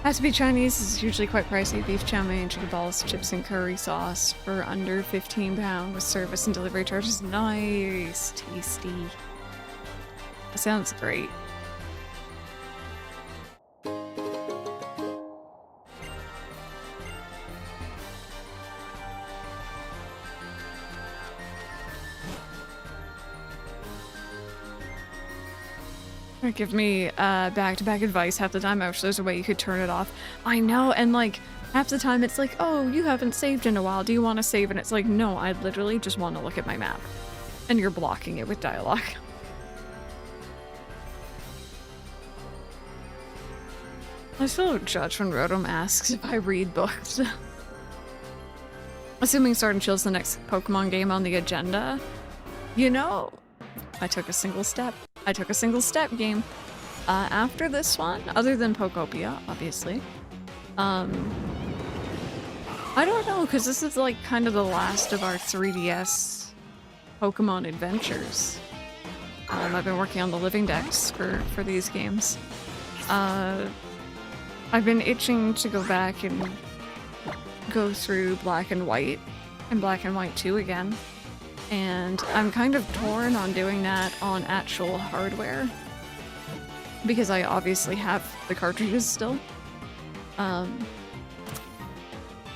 S1: Has to be Chinese. It's usually quite pricey. Beef chow mein, chicken balls, chips, and curry sauce for under £15 with service and delivery charges. Nice. Tasty. That sounds great. Give me back-to-back advice half the time. I wish there's a way you could turn it off. I know, and like half the time it's like, oh, you haven't saved in a while. Do you want to save? And it's like, no, I literally just want to look at my map. And you're blocking it with dialogue. I still don't judge when Rotom asks if I read books. Assuming Sword and Shield's the next Pokemon game on the agenda. You know, I took a single step. I took a single step game. After this one, other than Pokopia, obviously. I don't know, because this is like kind of the last of our 3DS Pokemon adventures. I've been working on the Living Dex for these games. I've been itching to go back and go through Black and White and Black and White 2 again. And I'm kind of torn on doing that on actual hardware because I obviously have the cartridges still.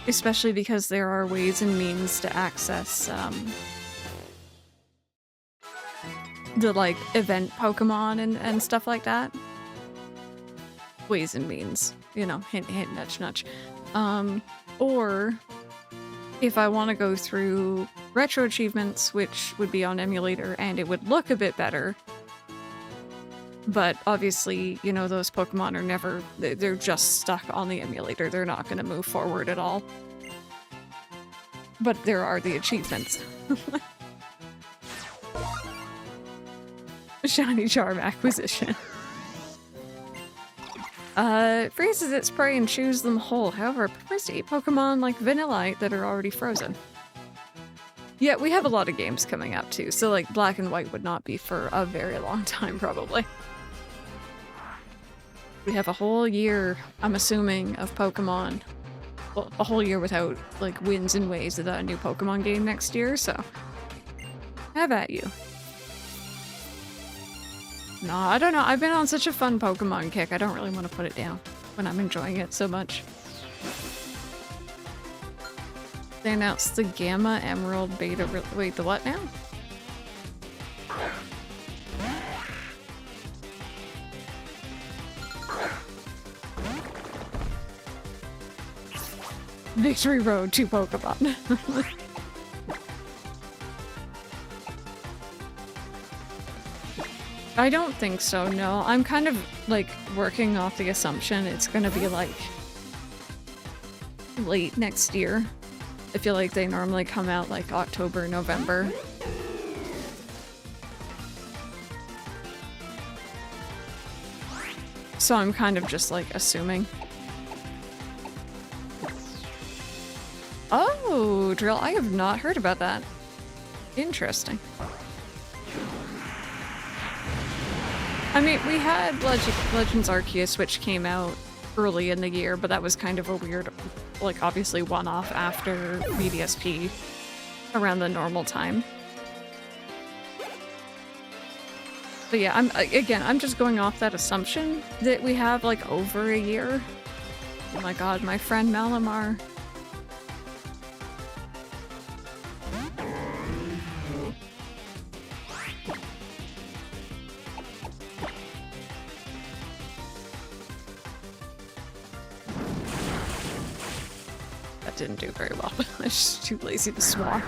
S1: Especially because there are ways and means to access the like event Pokemon and stuff like that. Ways and means, you know, hint hint, nudge nudge. Or if I want to go through retro achievements, which would be on emulator, and it would look a bit better. But obviously, you know, those Pokemon are never, they're just stuck on the emulator. They're not going to move forward at all. But there are the achievements. Shiny Charm acquisition. Freezes its prey and chews them whole. However, it prefers to eat Pokemon like Vanillite that are already frozen. Yeah, we have a lot of games coming up too, so like Black and White would not be for a very long time, probably. We have a whole year, I'm assuming, of Pokemon. Well, a whole year without like wins and waves of a new Pokemon game next year, so have at you. No, I don't know. I've been on such a fun Pokemon kick. I don't really want to put it down when I'm enjoying it so much. They announced the Gamma Emerald beta. Wait, the what now? Victory Road to Pokemon. I don't think so, no. I'm kind of, like, working off the assumption it's gonna be, like, late next year. I feel like they normally come out, like, October, November. So I'm kind of just, like, assuming. Oh, Drill, I have not heard about that. Interesting. I mean, we had Legends Arceus, which came out early in the year, but that was kind of a weird, like, obviously one-off after BDSP around the normal time. But yeah, I'm just going off that assumption that we have, like, over a year. Oh my god, my friend Malamar. Didn't do very well. I was just too lazy to swap.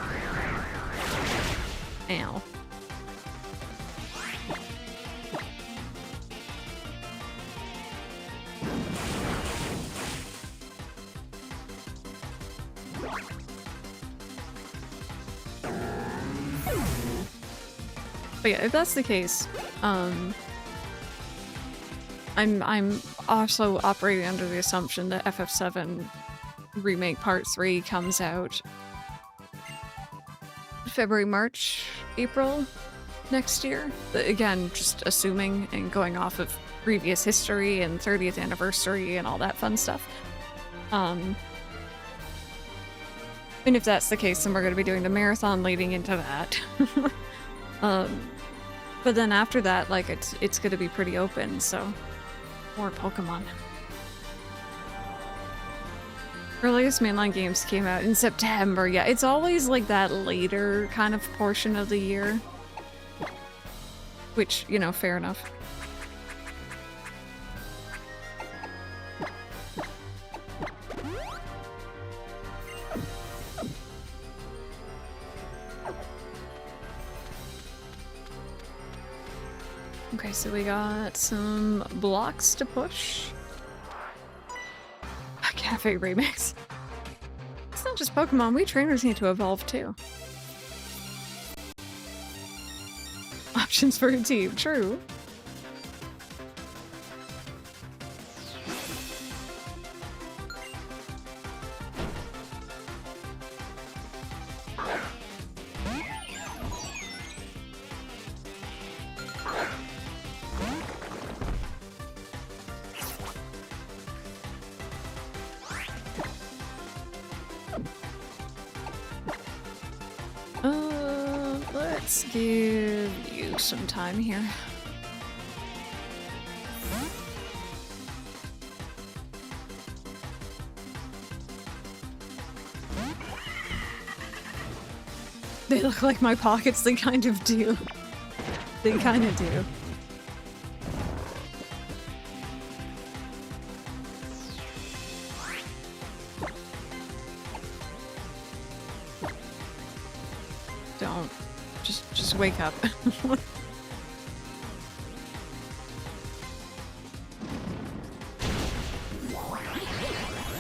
S1: Ow. But yeah, if that's the case, I'm also operating under the assumption that FF7 Remake Part 3 comes out February, March, April next year. But again, just assuming and going off of previous history and 30th anniversary and all that fun stuff. And if that's the case, then we're going to be doing the marathon leading into that. But then after that, like, it's going to be pretty open, so more Pokemon. Earliest mainline games came out in September. Yeah, it's always like that later kind of portion of the year. Which, you know, fair enough. Okay, so we got some blocks to push. Cafe remix. It's not just Pokemon, we trainers need to evolve too. Options for a team, true. Let's give you some time here. They look like my pockets, they kind of do. They kind of do. Don't. Just wake up.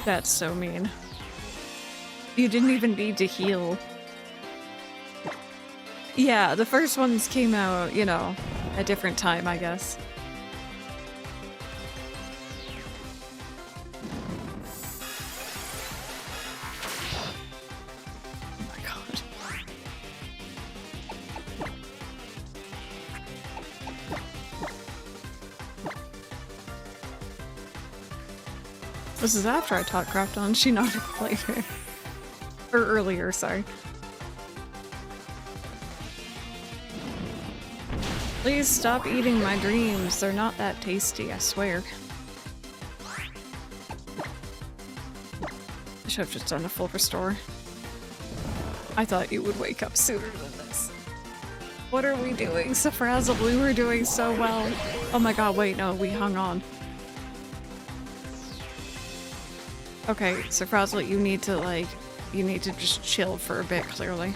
S1: That's so mean. You didn't even need to heal. Yeah, the first ones came out, you know, a different time, I guess. Oh my god. This is after I taught Crafton. She nodded later. Or earlier, sorry. Please stop eating my dreams. They're not that tasty, I swear. I should have just done a full restore. I thought you would wake up sooner than this. What are we doing? Safrazzle, we were doing so well. Oh my god, wait, no, we hung on. Okay, Safrazzle, you need to, like, you need to just chill for a bit, clearly.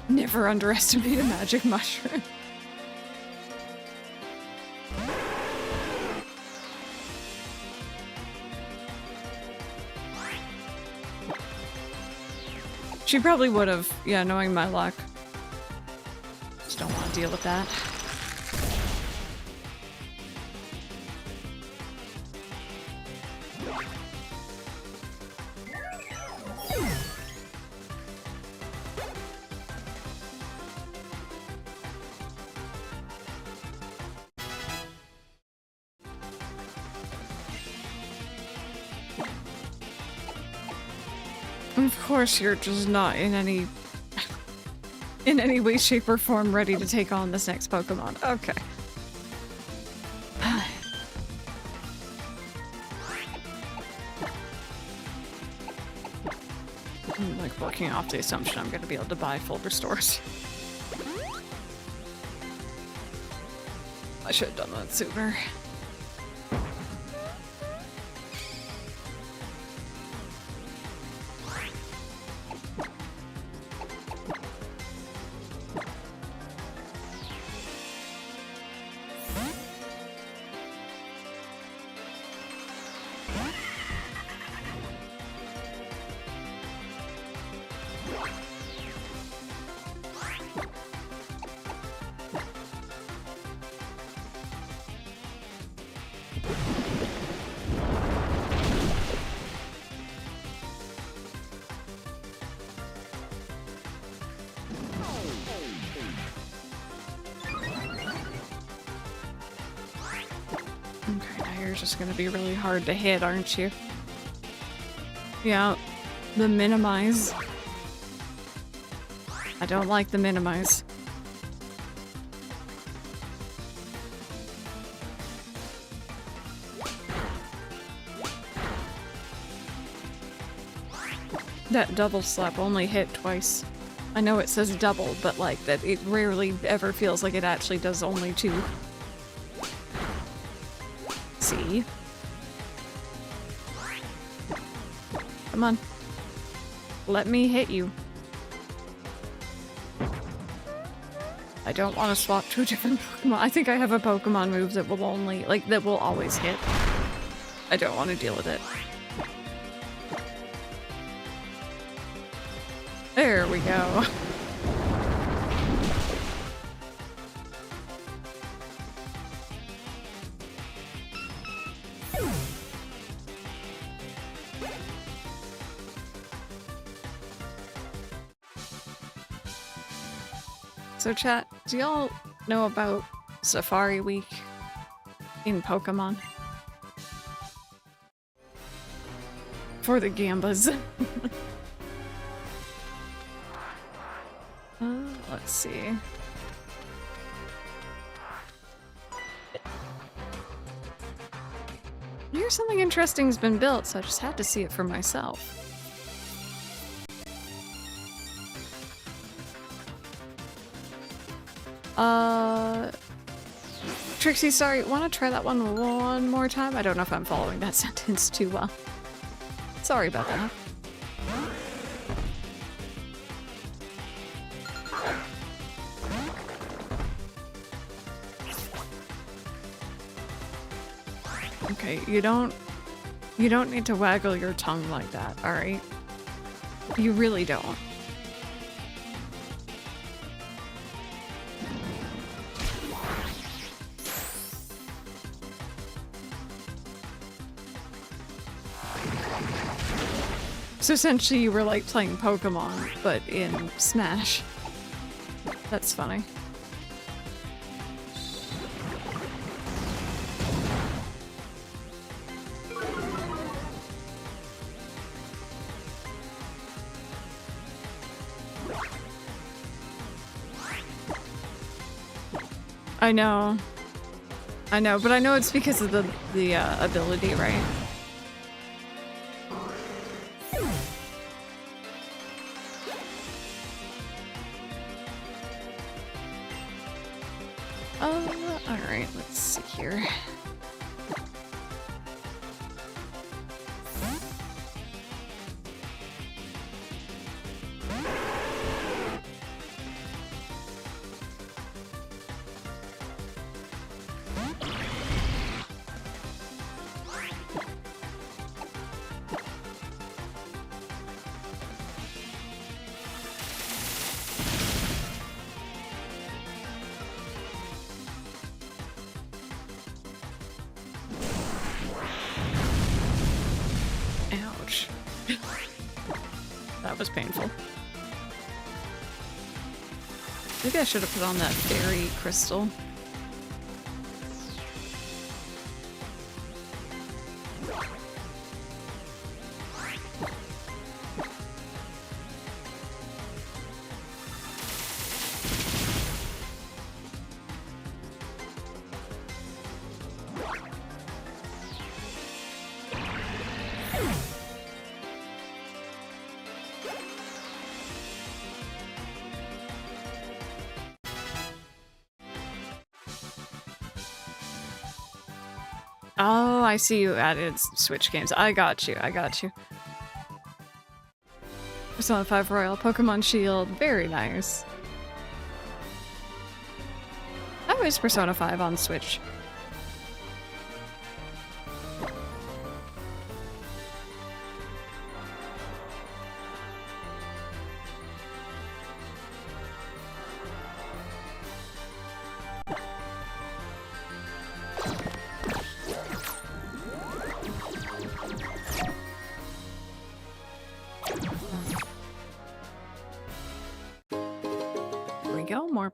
S1: Never underestimate a magic mushroom. She probably would have, yeah, knowing my luck. Just don't want to deal with that. Of course, you're just not in any way, shape, or form ready to take on this next Pokemon. Okay. I'm like working off the assumption I'm going to be able to buy full restores. I should have done that sooner. Okay, now you're just gonna be really hard to hit, aren't you? Yeah, the minimize. I don't like the minimize. That double slap only hit twice. I know it says double, but like that it rarely ever feels like it actually does only 2. See? Come on. Let me hit you. I don't want to swap to a different Pokemon. I think I have a Pokemon move that will only, like, that will always hit. I don't want to deal with it. There we go. So chat, do y'all know about Safari Week in Pokemon? For the Gambas. Let's see. Here's something interesting's been built, so I just had to see it for myself. Trixie, sorry, wanna try that one more time? I don't know if I'm following that sentence too well. Sorry about that. Okay, you don't need to waggle your tongue like that, alright? You really don't. So essentially you were like playing Pokemon, but in Smash. That's funny. I know, but I know it's because of the ability, right? Alright, let's see here. Was painful. Maybe I should have put on that fairy crystal. Oh, I see you added Switch games. I got you. Persona 5 Royal, Pokemon Shield, very nice. How is Persona 5 on Switch?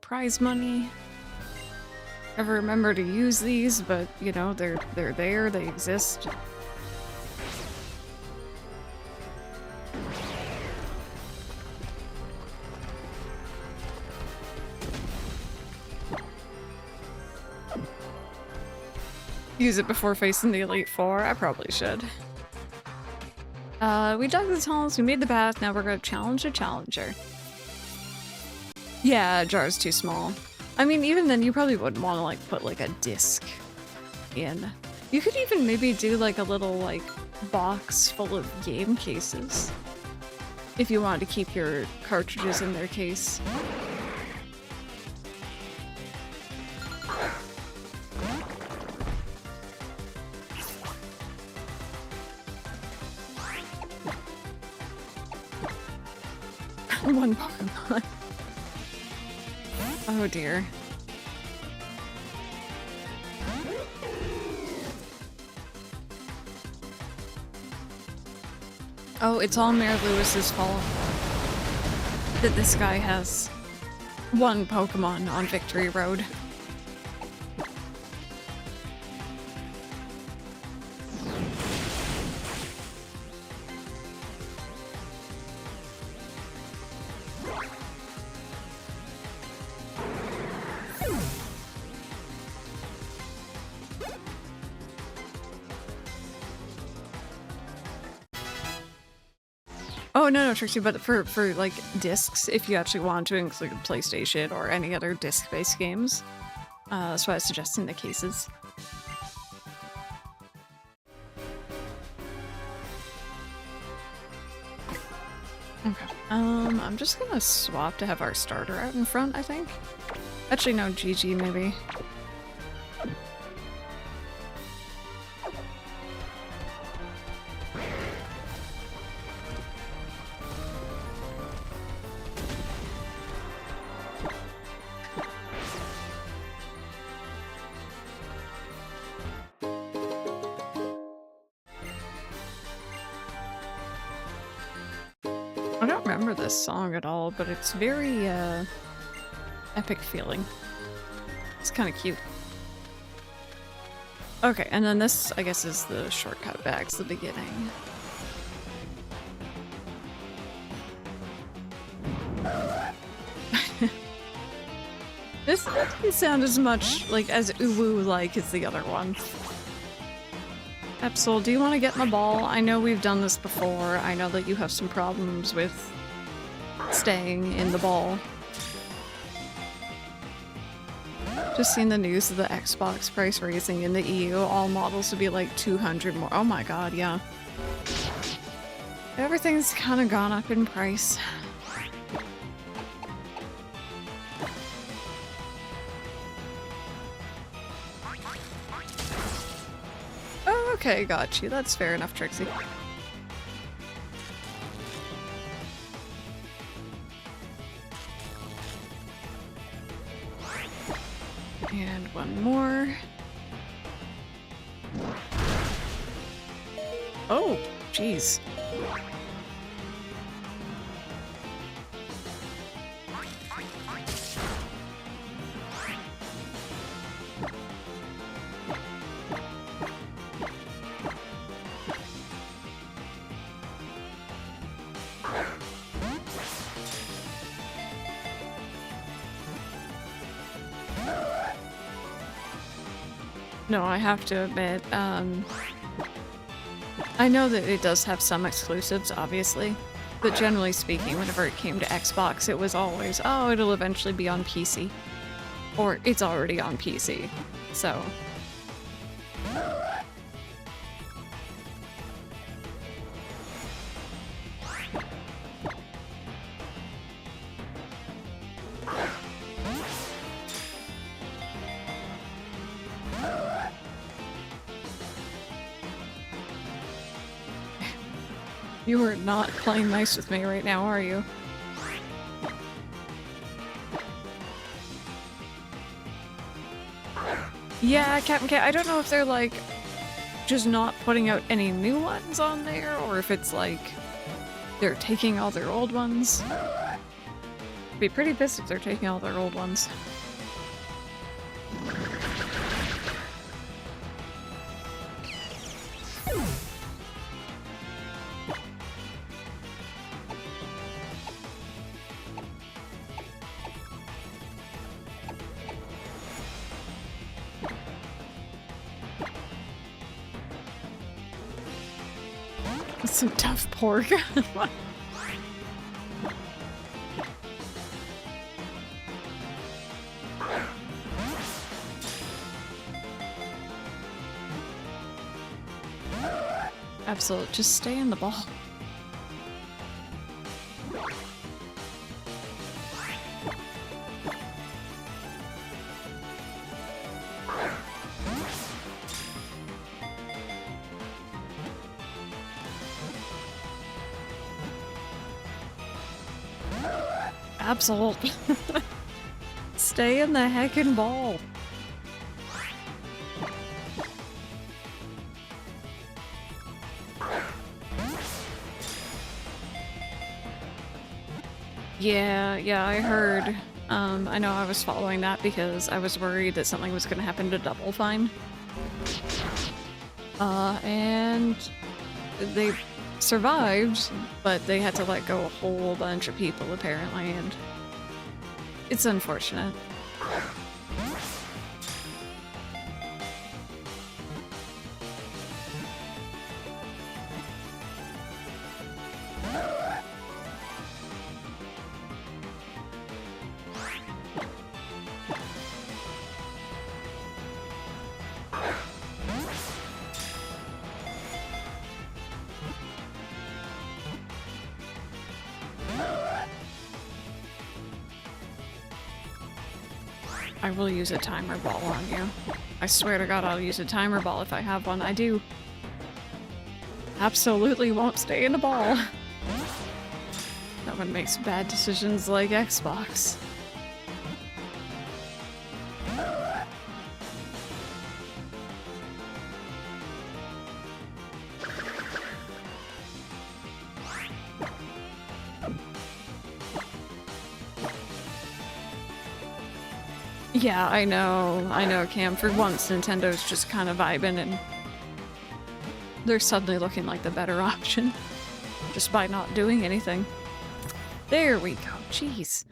S1: Prize money. ever remember to use these, but you know, they're there, they exist. Use it before facing the Elite Four? I probably should. We dug the tunnels, we made the path, now we're gonna challenge a challenger. Yeah, a jar's too small. I mean, even then, you probably wouldn't want to, like, put, like, a disc in. You could even maybe do, like, a little, like, box full of game cases. If you wanted to keep your cartridges in their case. One Pokemon. Oh dear. Oh, it's all Mayor Lewis's fault that this guy has one Pokemon on Victory Road. Oh, no, Trixie, but for like, discs, if you actually want to include PlayStation or any other disc-based games. That's why I was suggesting the cases. Okay. I'm just gonna swap to have our starter out in front, I think. Actually, no, GG, maybe. I don't remember this song at all, but it's very, epic feeling. It's kind of cute. Okay, and then this, I guess, is the shortcut back to the beginning. This doesn't sound as much like as uwu-like as the other one. Epsol, do you want to get in the ball? I know we've done this before. I know that you have some problems with staying in the ball. Just seen the news of the Xbox price raising in the EU. All models would be like 200 more. Oh my god, yeah. Everything's kind of gone up in price. Oh, okay, got you. That's fair enough, Trixie. And one more. Oh, jeez. No, I have to admit, I know that it does have some exclusives, obviously, but generally speaking, whenever it came to Xbox, it was always, oh, it'll eventually be on PC. Or, it's already on PC, so... You are not playing nice with me right now, are you? Yeah, Captain Cat, I don't know if they're, like, just not putting out any new ones on there, or if it's, like, they're taking all their old ones. I'd be pretty pissed if they're taking all their old ones. That's some tough pork. Absolute, just stay in the ball. Absolute. Stay in the heckin' ball. Yeah, I heard. I know I was following that because I was worried that something was gonna happen to Double Fine. And they survived, but they had to let go a whole bunch of people apparently, and it's unfortunate. I will use a timer ball on you. I swear to God I'll use a timer ball if I have one. I do. Absolutely won't stay in the ball. That one makes bad decisions like Xbox. Yeah, I know, Cam. For once, Nintendo's just kind of vibing and they're suddenly looking like the better option. Just by not doing anything. There we go, jeez.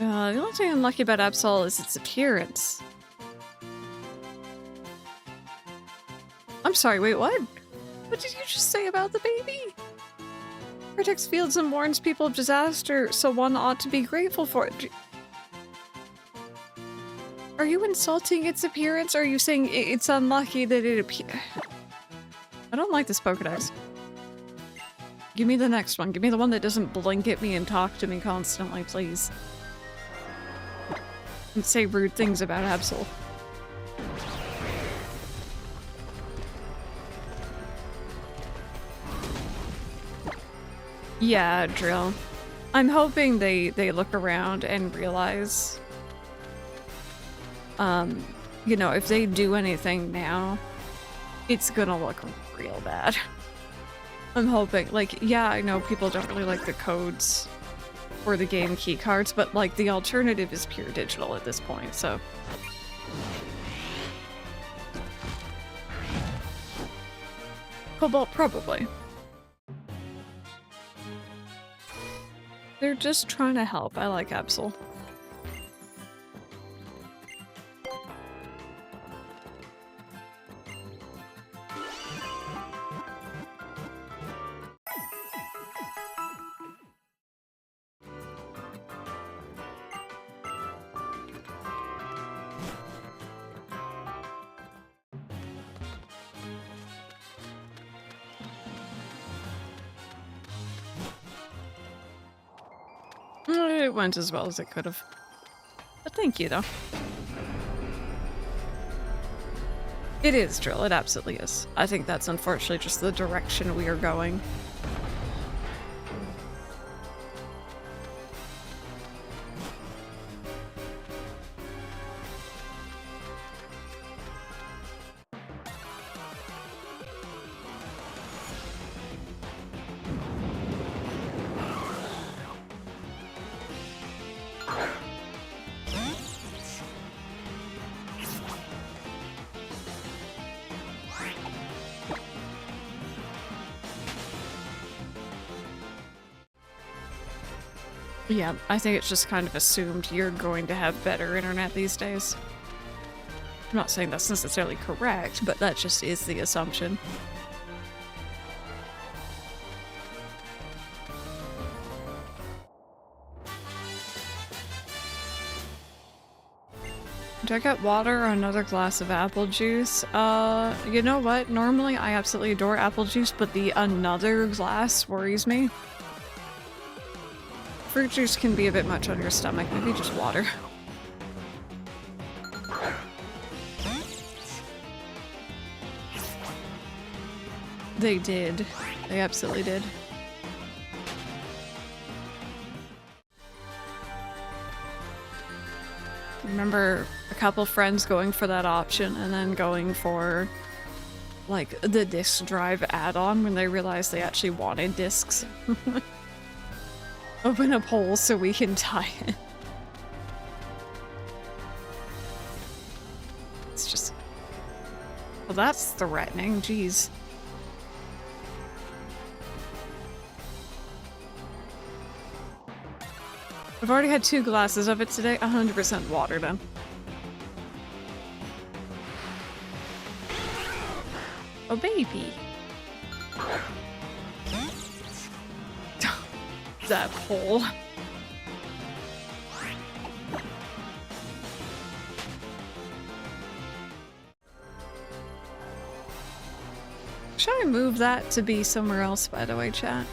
S1: The only thing I'm lucky about Absol is its appearance. I'm sorry, wait, what? What did you just say about the baby? Protects fields and warns people of disaster, so one ought to be grateful for it. Are you insulting its appearance, or are you saying it's unlucky that it appears? I don't like this Pokedex. Give me the next one. Give me the one that doesn't blink at me and talk to me constantly, please. And say rude things about Absol. Yeah, Drill. I'm hoping they look around and realize, you know, if they do anything now, it's gonna look real bad. I'm hoping, like, yeah, I know people don't really like the codes or the game key cards, but like the alternative is pure digital at this point, so. Cobalt, probably. They're just trying to help. I like Absol. It went as well as it could have. But thank you, though. It is, Drill. It absolutely is. I think that's unfortunately just the direction we are going. Yeah, I think it's just kind of assumed you're going to have better internet these days. I'm not saying that's necessarily correct, but that just is the assumption. Do I get water or another glass of apple juice? You know what? Normally I absolutely adore apple juice, but the another glass worries me. Fruit juice can be a bit much on your stomach. Maybe just water. They did. They absolutely did. Remember a couple friends going for that option and then going for like the disk drive add-on when they realized they actually wanted discs. Open a poll so we can tie it. It's just... Well, that's threatening, jeez. I've already had 2 glasses of it today. 100% water then. Oh, baby. That hole. Should I move that to be somewhere else, by the way, chat?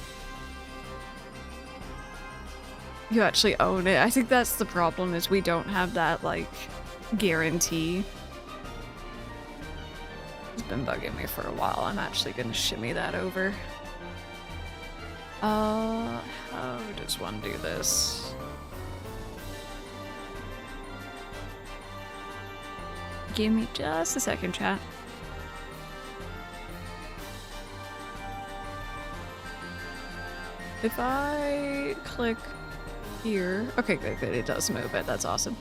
S1: You actually own it. I think that's the problem, is we don't have that, like, guarantee. It's been bugging me for a while. I'm actually gonna shimmy that over. How does one do this? Give me just a second, chat. If I click here... Okay, good, good. It does move it. That's awesome.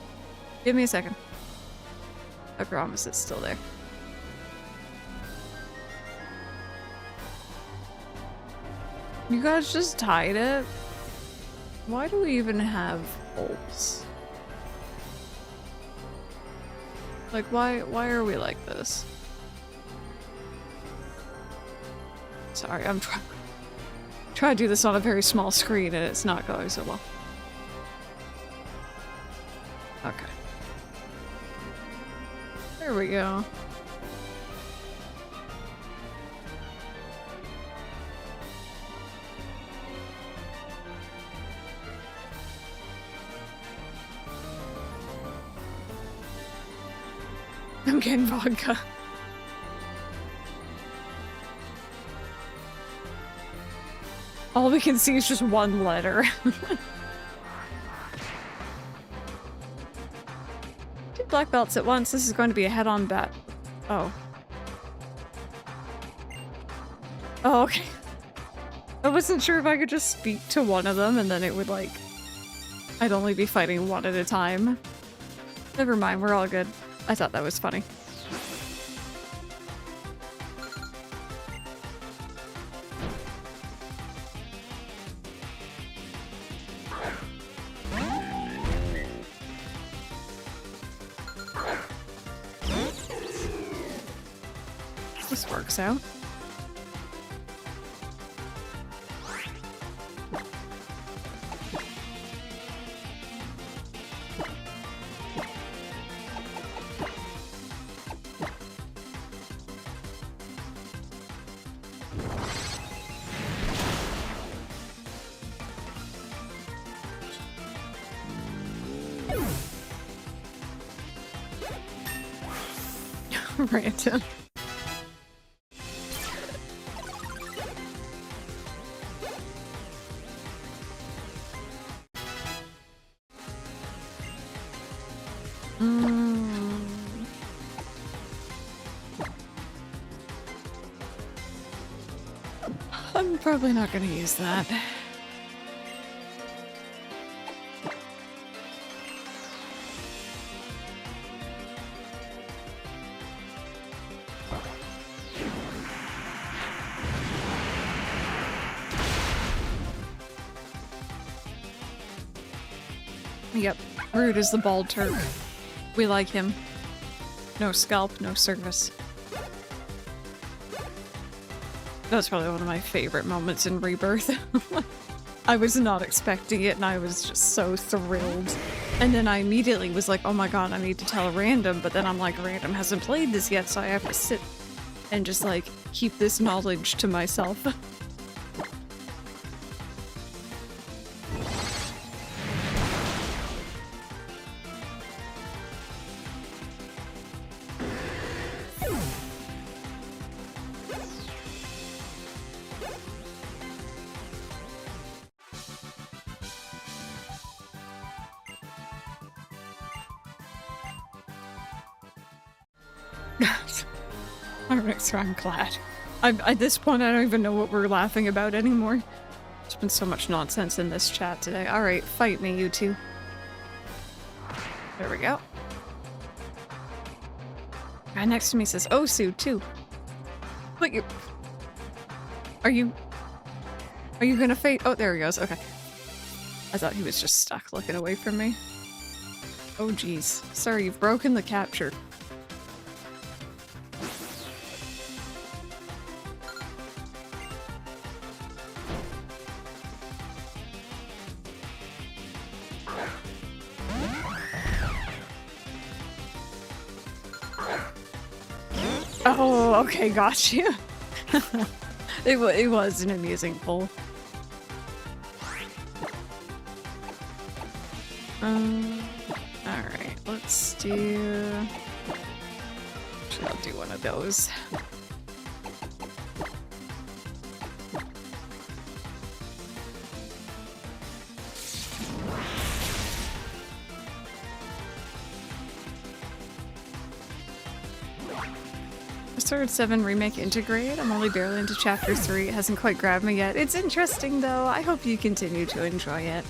S1: Give me a second. I promise it's still there. You guys just tied it? Why do we even have holes? Like, why are we like this? Sorry, I'm trying to do this on a very small screen and it's not going so well. Okay. There we go. I'm getting vodka. All we can see is just one letter. 2 black belts at once. This is going to be a head-on bat. Oh. Oh, okay. I wasn't sure if I could just speak to one of them and then it would, like... I'd only be fighting one at a time. Never mind, we're all good. I thought that was funny. This works out. Random. I'm probably not gonna use that. Yep, Rude is the bald Turk. We like him. No scalp, no service. That's probably one of my favorite moments in Rebirth. I was not expecting it and I was just so thrilled. And then I immediately was like, oh my god, I need to tell Random, but then I'm like, Random hasn't played this yet, so I have to sit and just like keep this knowledge to myself. Alright, so I'm glad. At this point, I don't even know what we're laughing about anymore. There's been so much nonsense in this chat today. Alright, fight me, you two. There we go. Guy next to me says, Osu, too. But you... Are you gonna fight? Oh, there he goes. Okay. I thought he was just stuck looking away from me. Oh, jeez. Sorry, you've broken the capture. Oh, okay, got you. It was an amusing pull. Alright, let's do... Actually, I'll do one of those. Sword 7 Remake Integrate. I'm only barely into Chapter 3. It hasn't quite grabbed me yet. It's interesting, though. I hope you continue to enjoy it.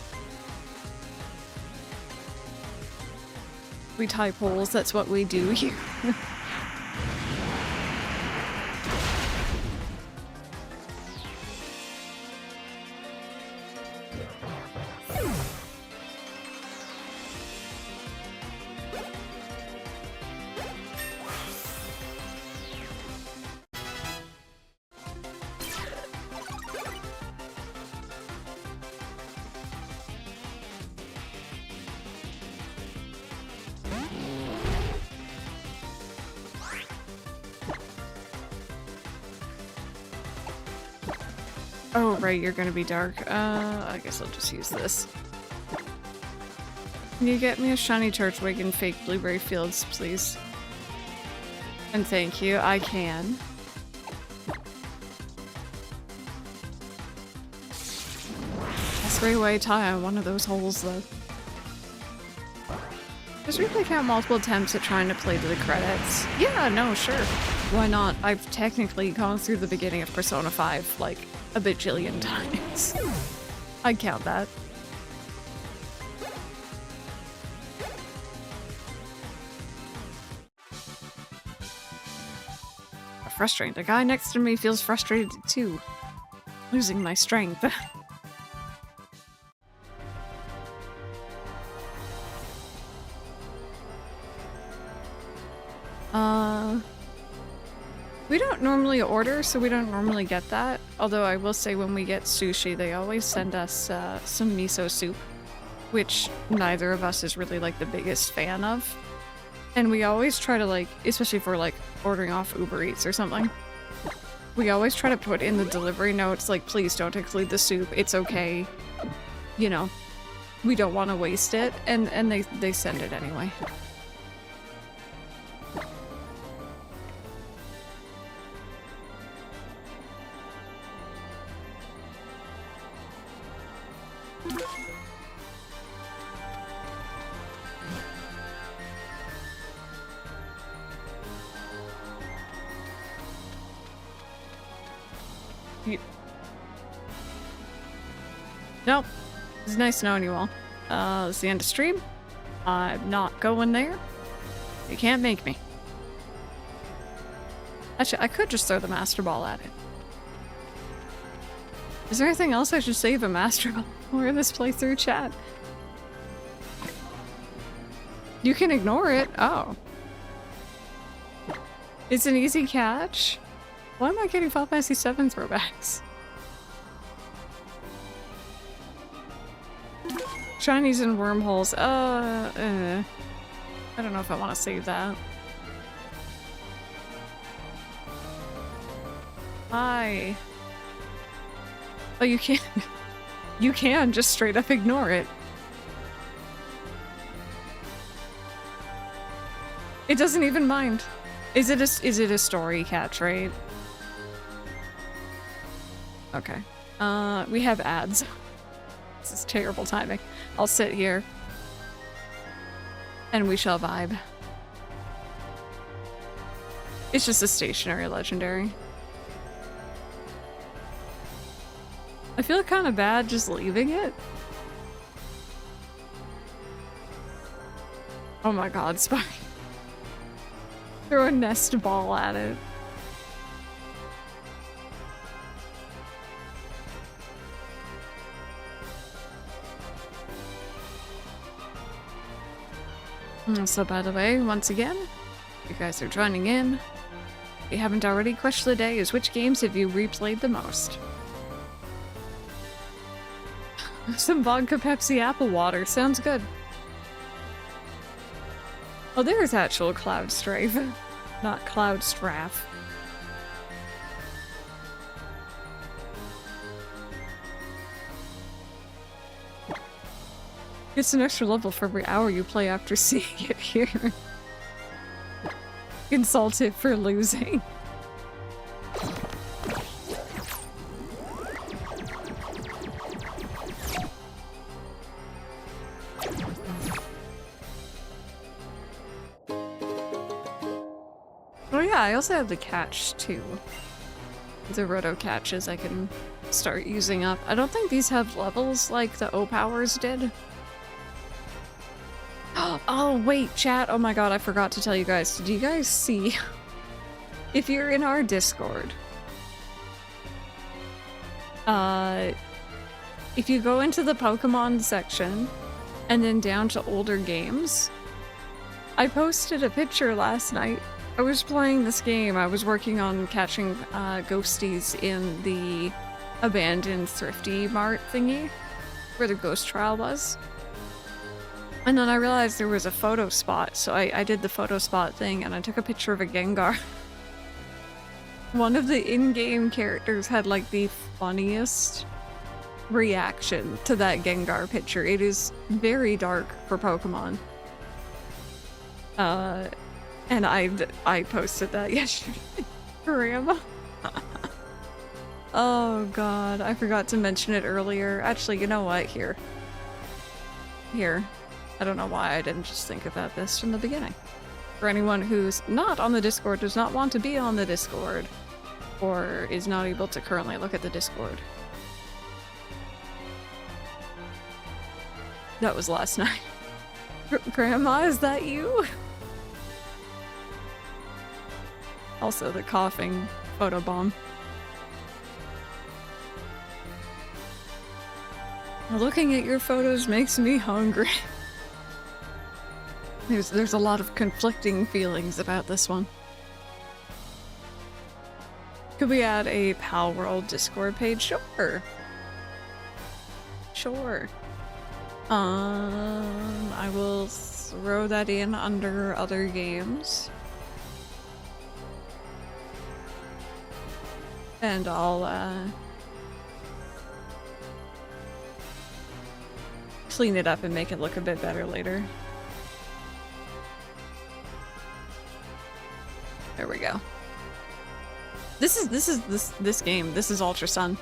S1: We tie poles. That's what we do here. Oh, right, you're gonna be dark. I guess I'll just use this. Can you get me a shiny Turtwig and fake blueberry fields, please? And thank you, I can. That's right away tie on one of those holes, though. Does replay count multiple attempts at trying to play to the credits? Yeah, no, sure. Why not? I've technically gone through the beginning of Persona 5, like, a bajillion times. I'd count that. Frustrating. The guy next to me feels frustrated too. Losing my strength. We don't normally order, so we don't normally get that. Although I will say when we get sushi, they always send us some miso soup, which neither of us is really like the biggest fan of. And we always try to like, especially if we're like ordering off Uber Eats or something, we always try to put in the delivery notes like, please don't include the soup, it's okay. You know, we don't want to waste it, and they send it anyway. Nope. It's nice knowing you all. It's the end of stream. I'm not going there. You can't make me. Actually, I could just throw the Master Ball at it. Is there anything else I should save a Master Ball for in this playthrough, chat? You can ignore it. Oh. It's an easy catch. Why am I getting Final Fantasy 7 throwbacks? Shinies and wormholes. I don't know if I want to save that. Hi. Oh, you can't. You can just straight up ignore it. It doesn't even mind. Is it a story catch, right? Okay. We have ads. This is terrible timing. I'll sit here. And we shall vibe. It's just a stationary legendary. I feel kind of bad just leaving it. Oh my god, Spike. Throw a nest ball at it. So by the way, once again, you guys are joining in. If you haven't already, question of the day is which games have you replayed the most? Some vodka Pepsi apple water. Sounds good. Oh, there's actual Cloud Strafe, not Cloud Straff. It's an extra level for every hour you play after seeing it here. Insulted for losing. Oh yeah, I also have the catch too. The roto catches I can start using up. I don't think these have levels like the O-Powers did. Oh wait, chat. Oh my god, I forgot to tell you guys. Did you guys see? If you're in our Discord, if you go into the Pokemon section and then down to older games, I posted a picture last night. I was playing this game. I was working on catching ghosties in the abandoned Thrifty Mart thingy, where the ghost trial was. And then I realized there was a photo spot, so I did the photo spot thing and I took a picture of a Gengar. One of the in-game characters had like the funniest reaction to that Gengar picture. It is very dark for Pokemon. And I posted that yesterday. Grandma. Oh god, I forgot to mention it earlier. Actually, you know what? Here. I don't know why I didn't just think about this from the beginning. For anyone who's not on the Discord, does not want to be on the Discord, or is not able to currently look at the Discord. That was last night. Grandma, is that you? Also the coughing photobomb. Looking at your photos makes me hungry. There's a lot of conflicting feelings about this one. Could we add a Pal World Discord page? Sure. Sure. I will throw that in under other games. And I'll, clean it up and make it look a bit better later. There we go. This game. This is Ultra Sun.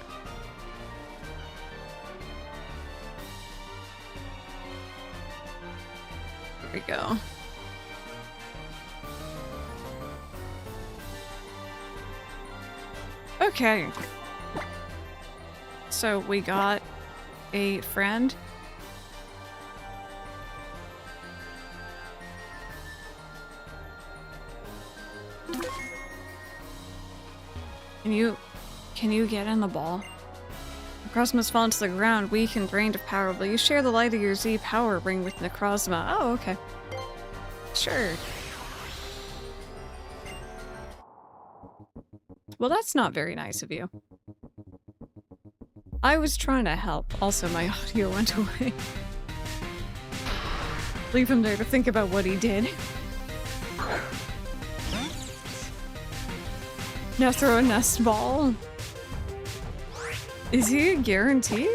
S1: There we go. Okay. So we got a friend. Can you get in the ball? Necrozma's fallen to the ground, weak and drained of power, but you share the light of your Z power ring with Necrozma. Oh, okay. Sure. Well, that's not very nice of you. I was trying to help. Also, my audio went away. Leave him there to think about what he did. Now throw a nest ball. Is he a guarantee?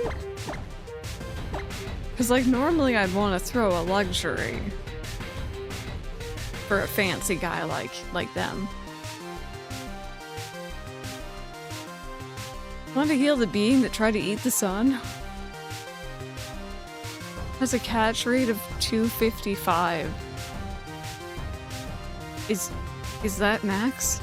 S1: Because, like, normally I'd want to throw a luxury for a fancy guy like them. Want to heal the being that tried to eat the sun? Has a catch rate of 255. Is that max?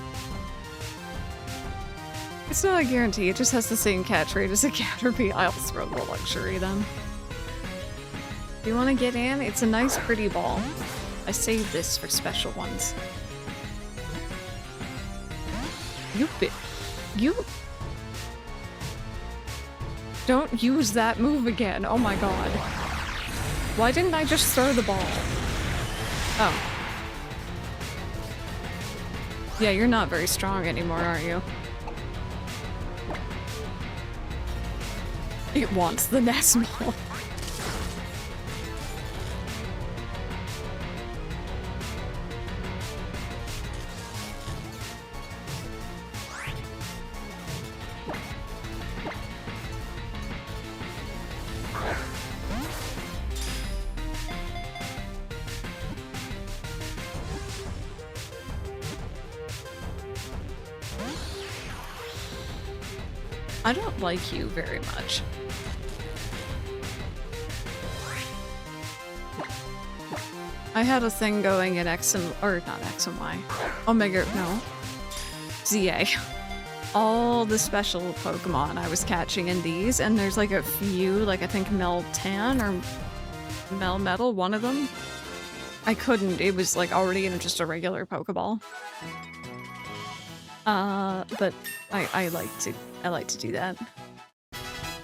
S1: It's not a guarantee, it just has the same catch rate as a Caterpie. I'll throw the luxury then. Do you want to get in? It's a nice pretty ball. I saved this for special ones. You don't use that move again. Oh my god. Why didn't I just throw the ball? Oh. Yeah, you're not very strong anymore, are you? It wants the nest ball. I don't like you very much. I had a thing going at X and, or not X and Y. Omega, no. ZA. All the special Pokemon I was catching in these, and there's like a few, like I think Meltan or Melmetal, one of them. I couldn't, it was like already in just a regular Pokeball. But I like to do that.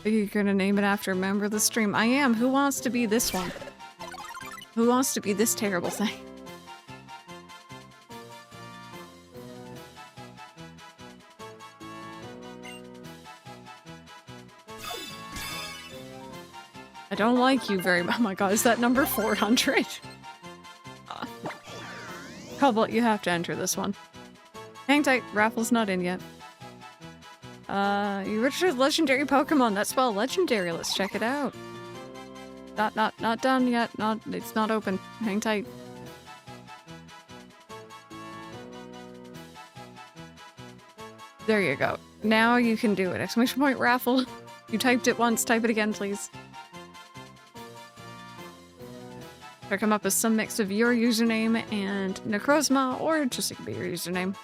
S1: Are you gonna name it after a member of the stream? I am. Who wants to be this one? Who wants to be this terrible thing? I don't like you very much. Oh my god, is that number 400? Cobalt, you have to enter this one. Hang tight, raffle's not in yet. You registered legendary Pokemon. That's spelled legendary. Let's check it out. Not done yet. It's not open. Hang tight. There you go. Now you can do it. Exclamation point raffle. You typed it once. Type it again, please. Or come up with some mix of your username and Necrozma, or just it can be your username.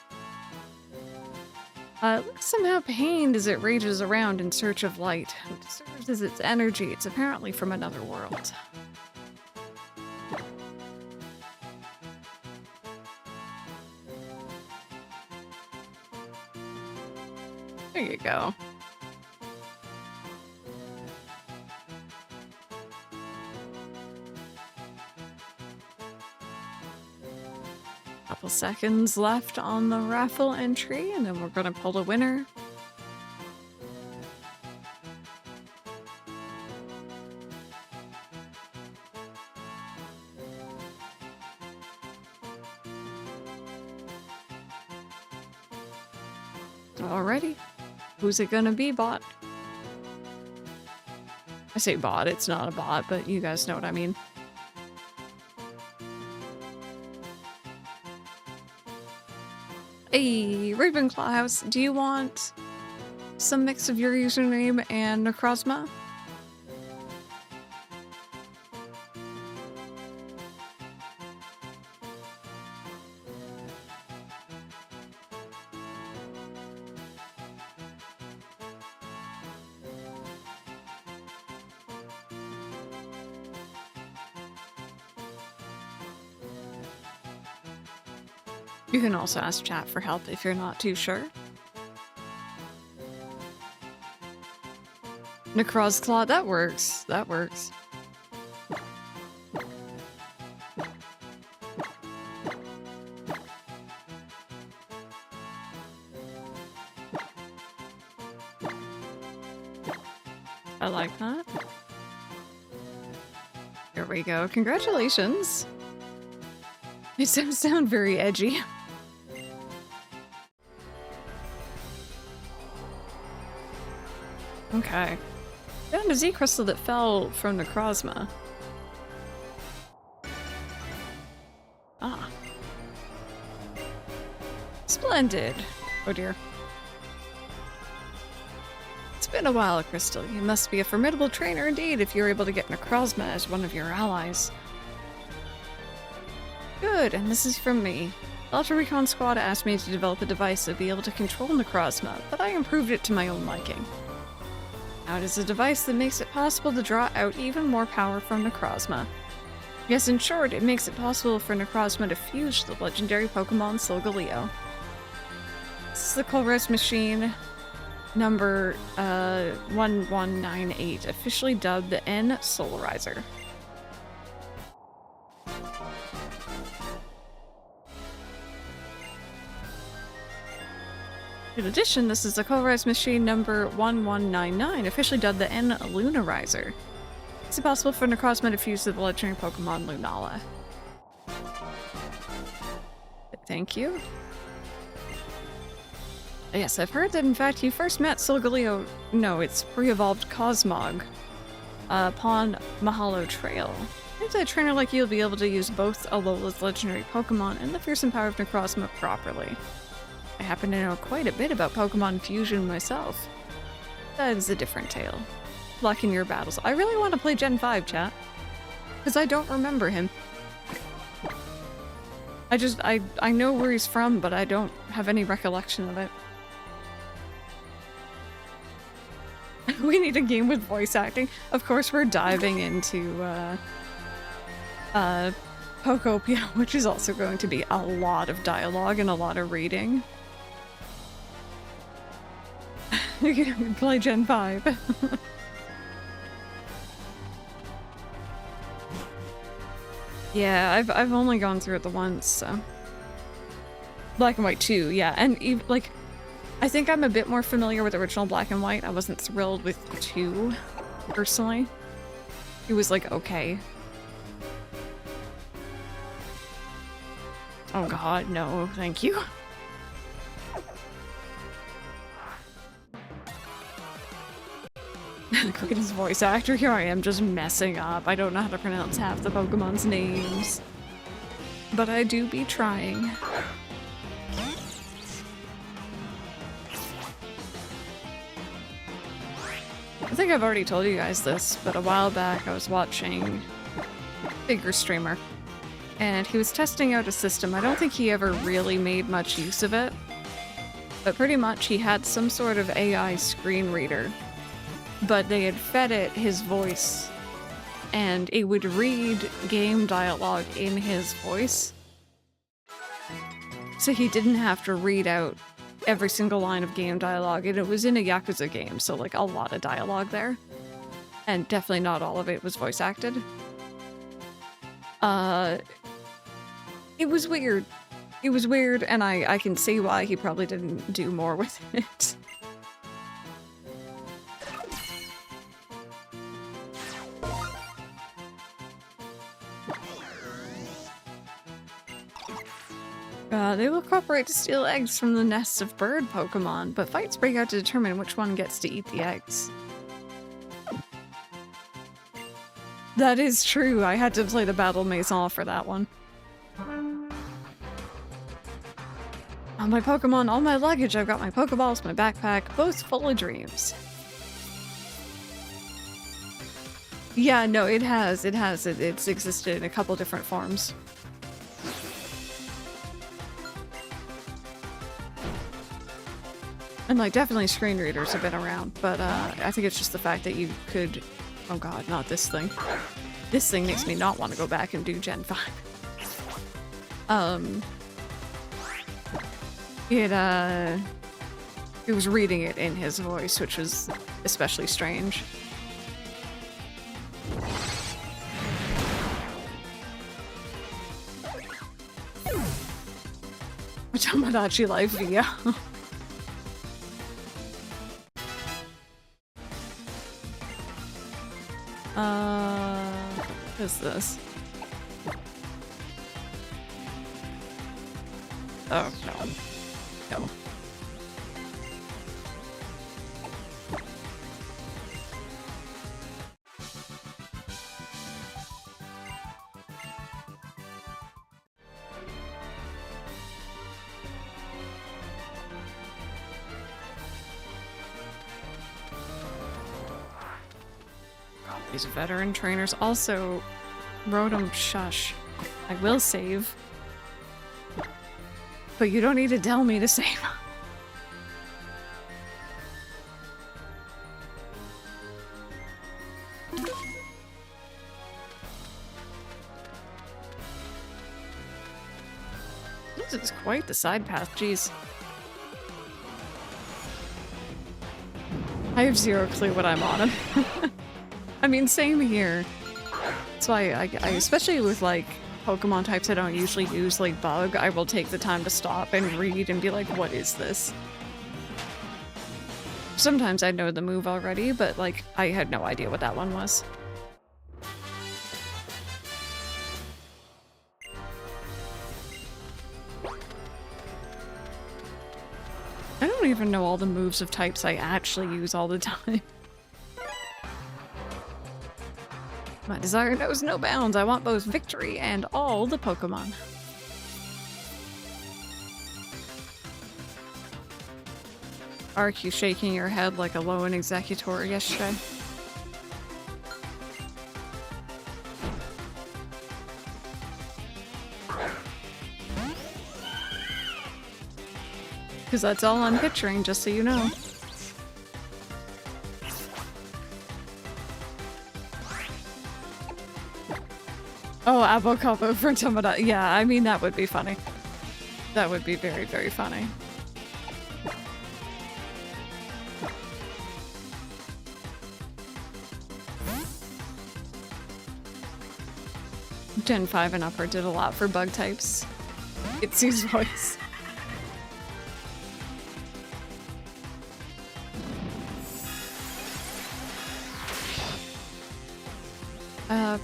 S1: Looks somehow pained as it rages around in search of light. It serves as its energy. It's apparently from another world. There you go. Couple seconds left on the raffle entry, and then we're gonna pull a winner. Alrighty. Who's it gonna be, bot? I say bot, it's not a bot, but you guys know what I mean. Hey, Ravenclaw House, do you want some mix of your username and Necrozma? You can also ask chat for help if you're not too sure. Necroz Claw, that works. That works. I like that. Here we go. Congratulations. It does sound very edgy. Okay. Found a Z crystal that fell from Necrozma. Ah. Splendid. Oh dear. It's been a while, Crystal. You must be a formidable trainer indeed if you're able to get Necrozma as one of your allies. Good, and this is from me. The Ultra Recon Squad asked me to develop a device to be able to control Necrozma, but I improved it to my own liking. Now it is a device that makes it possible to draw out even more power from Necrozma. Yes, in short, it makes it possible for Necrozma to fuse the legendary Pokémon Solgaleo. This is the Colress machine number 1198, officially dubbed the N-Solarizer. In addition, this is the Colress machine number 1199, officially dubbed the N-Lunarizer. It's possible for Necrozma to fuse the legendary Pokemon Lunala. Thank you. Yes, I've heard that in fact you first met Solgaleo, no, it's pre-evolved Cosmog, upon Mahalo Trail. I think that a trainer like you will be able to use both Alola's legendary Pokemon and the fearsome power of Necrozma properly. I happen to know quite a bit about Pokemon fusion myself. That is a different tale. Luck in your battles. I really want to play Gen 5, chat. Because I don't remember him. I know where he's from, but I don't have any recollection of it. We need a game with voice acting. Of course, we're diving into, Pokopia, which is also going to be a lot of dialogue and a lot of reading. You can play Gen 5. Yeah, I've only gone through it the once, so. Black and White 2, yeah, and like, I think I'm a bit more familiar with original Black and White. I wasn't thrilled with 2, personally. It was like, okay. Oh god, no, thank you. Look at his voice actor. Here I am just messing up. I don't know how to pronounce half the Pokemon's names. But I do be trying. I think I've already told you guys this, but a while back I was watching a bigger streamer. And he was testing out a system. I don't think he ever really made much use of it. But pretty much he had some sort of AI screen reader. But they had fed it his voice, and it would read game dialogue in his voice. So he didn't have to read out every single line of game dialogue, and it was in a Yakuza game, so like a lot of dialogue there. And definitely not all of it was voice acted. It was weird. It was weird, and I can see why he probably didn't do more with it. They will cooperate to steal eggs from the nests of bird Pokemon, but fights break out to determine which one gets to eat the eggs. That is true, I had to play the Battle Maison for that one. On my Pokemon, all my luggage, I've got my Pokeballs, my backpack, both full of dreams. Yeah, no, it has. It's existed in a couple different forms. And like, definitely screen readers have been around, but I think it's just the fact that you could... Oh god, not this thing. This thing makes me not want to go back and do Gen 5. It was reading it in his voice, which was especially strange. Tomodachi Life Via. What is this? Oh, no. No. These veteran trainers also wrote him shush. I will save. But you don't need to tell me to save. This is quite the side path, jeez. I have zero clue what I'm on. I mean, same here. So I especially with like Pokemon types I don't usually use, like Bug, I will take the time to stop and read and be like, what is this? Sometimes I know the move already, but like I had no idea what that one was. I don't even know all the moves of types I actually use all the time. My desire knows no bounds. I want both victory and all the Pokemon. Ark, you shaking your head like a Loan executor yesterday. Because that's all I'm picturing, just so you know. Oh, Avocado for Tomodachi. Yeah, I mean, that would be funny. That would be very, very funny. Gen 5 and upper did a lot for bug types. Itzy's voice.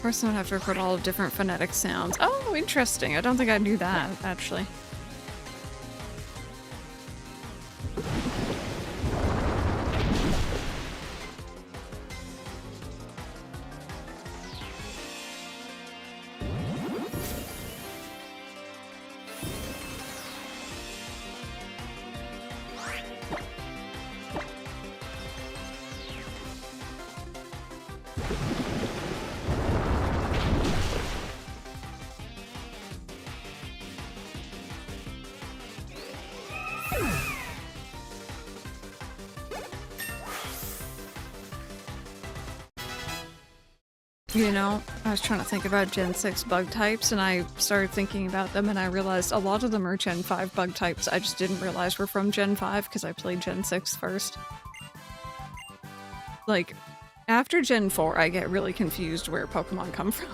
S1: Person would have to record all of different phonetic sounds. Oh, interesting. I don't think I knew that, actually. You know, I was trying to think about Gen 6 bug types, and I started thinking about them, and I realized a lot of them are Gen 5 bug types. I just didn't realize were from Gen 5 because I played Gen 6 first. Like, after Gen 4, I get really confused where Pokemon come from.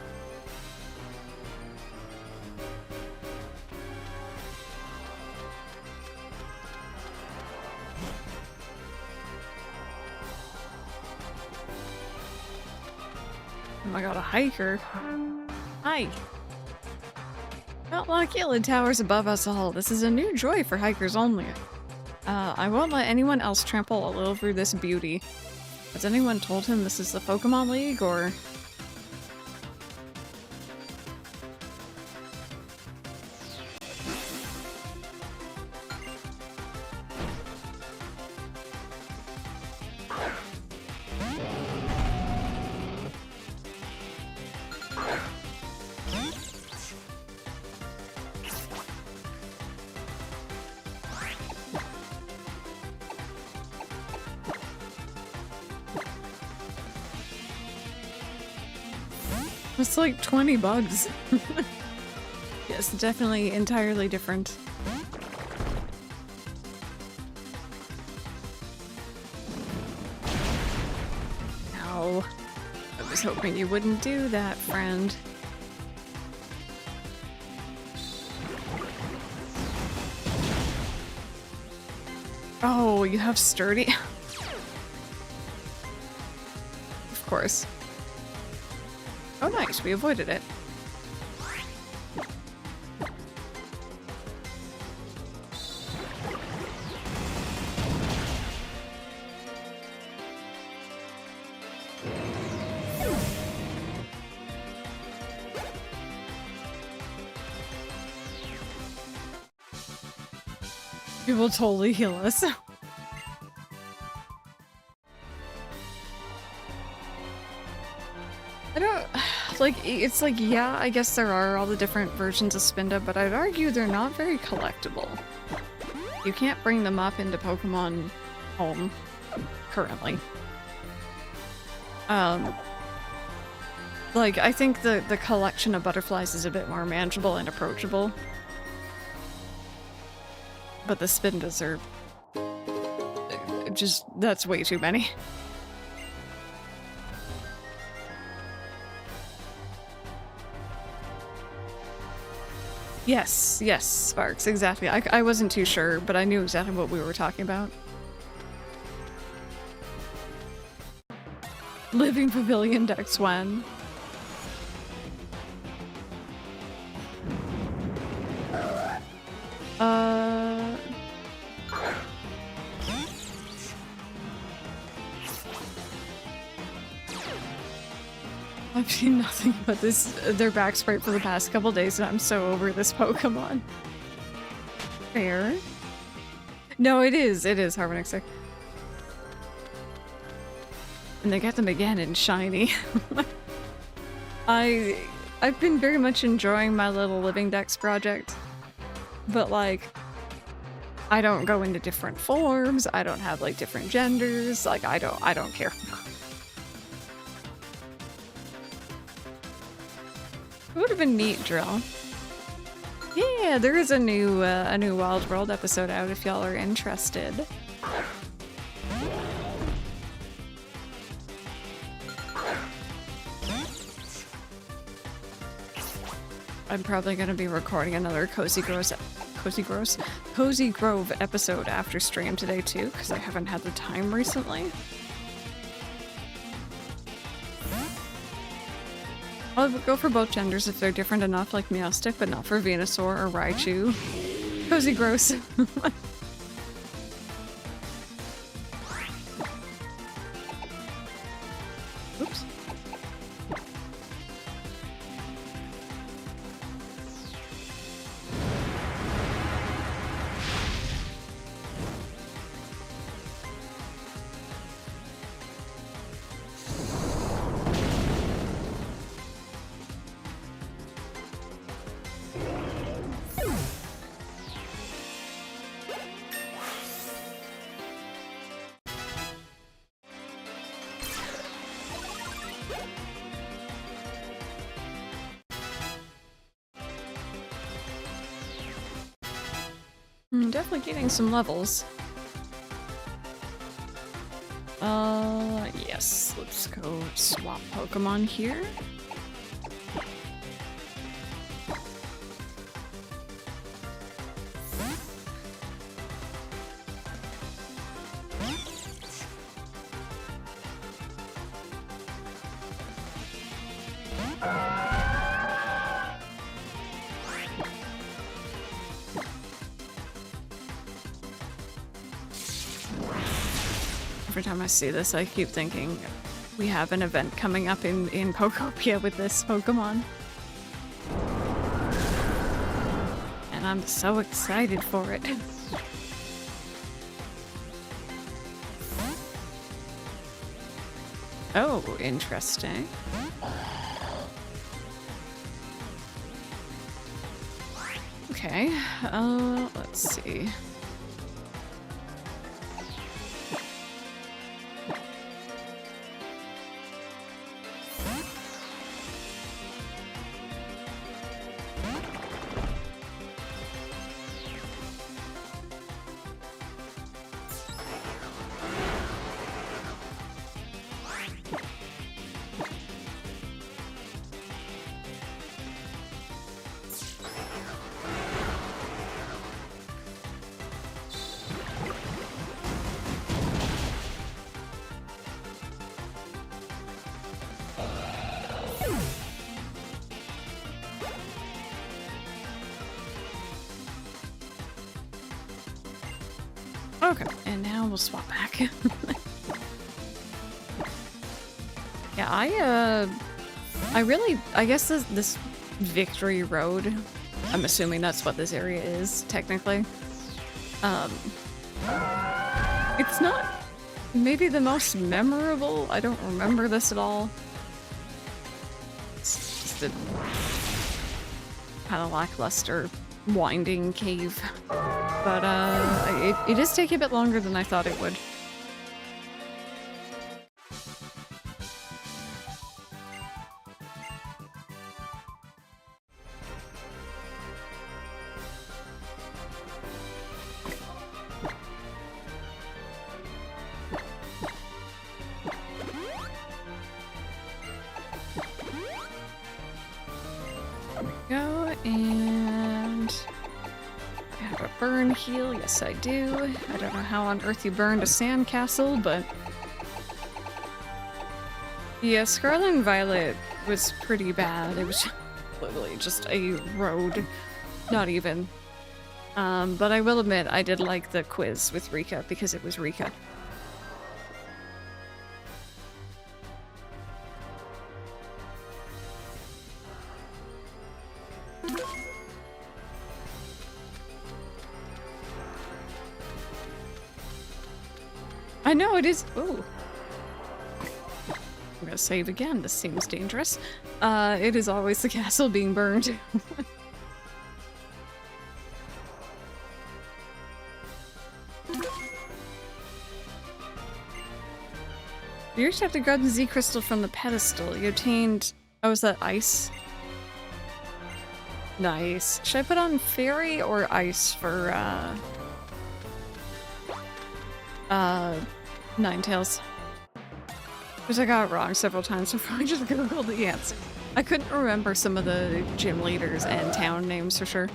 S1: Oh my god, a hiker. Hi. Mount Lockheed towers above us all. This is a new joy for hikers only. I won't let anyone else trample a little through this beauty. Has anyone told him this is the Pokemon League, or...? It's like 20 bugs. Yes, definitely entirely different. was hoping you wouldn't do that, friend. Oh, you have sturdy? Of course. Oh nice, we avoided it. It will totally heal us. I don't... Like, it's like, yeah, I guess there are all the different versions of Spinda, but I'd argue they're not very collectible. You can't bring them up into Pokemon Home, currently. Like, I think the collection of butterflies is a bit more manageable and approachable. But the Spindas are... just... that's way too many. Yes, yes, Sparks, exactly. I wasn't too sure, but I knew exactly what we were talking about. Living Pavilion Dex when? I've seen nothing but their back sprite for the past couple days, and I'm so over this Pokemon. Fair. No, it is Harmonixer. And they get them again in shiny. I've been very much enjoying my little Living Dex project, but like, I don't go into different forms, I don't have like different genders, like I don't care. It would have been neat, Drill. Yeah, there is a new Wild World episode out if y'all are interested. I'm probably gonna be recording another Cozy Grove episode after stream today too, because I haven't had the time recently. I'll go for both genders if they're different enough, like Meowstic, but not for Venusaur or Raichu. Cozy gross. Oops. Definitely getting some levels. Yes, let's go swap Pokemon here. Every time I see this, I keep thinking we have an event coming up in Pokopia with this Pokemon. And I'm so excited for it. Oh, interesting. Okay, let's see. Okay, and now we'll swap back. Yeah, I guess this Victory Road, I'm assuming that's what this area is, technically. It's not maybe the most memorable. I don't remember this at all. It's just a kind of lackluster winding cave. But it does take a bit longer than I thought it would. Heal, yes I do. I don't know how on earth you burned a sandcastle, but yeah, Scarlet and Violet was pretty bad. It was literally just a road, not even. But I will admit I did like the quiz with Rika because it was Rika. I know it is. Ooh. I'm gonna save again. This seems dangerous. It is always the castle being burned. You used to have to grab the Z crystal from the pedestal. You obtained. Oh, is that ice? Nice. Should I put on fairy or ice for Ninetales? Because I got it wrong several times before I just googled the answer. I couldn't remember some of the gym leaders and town names for sure.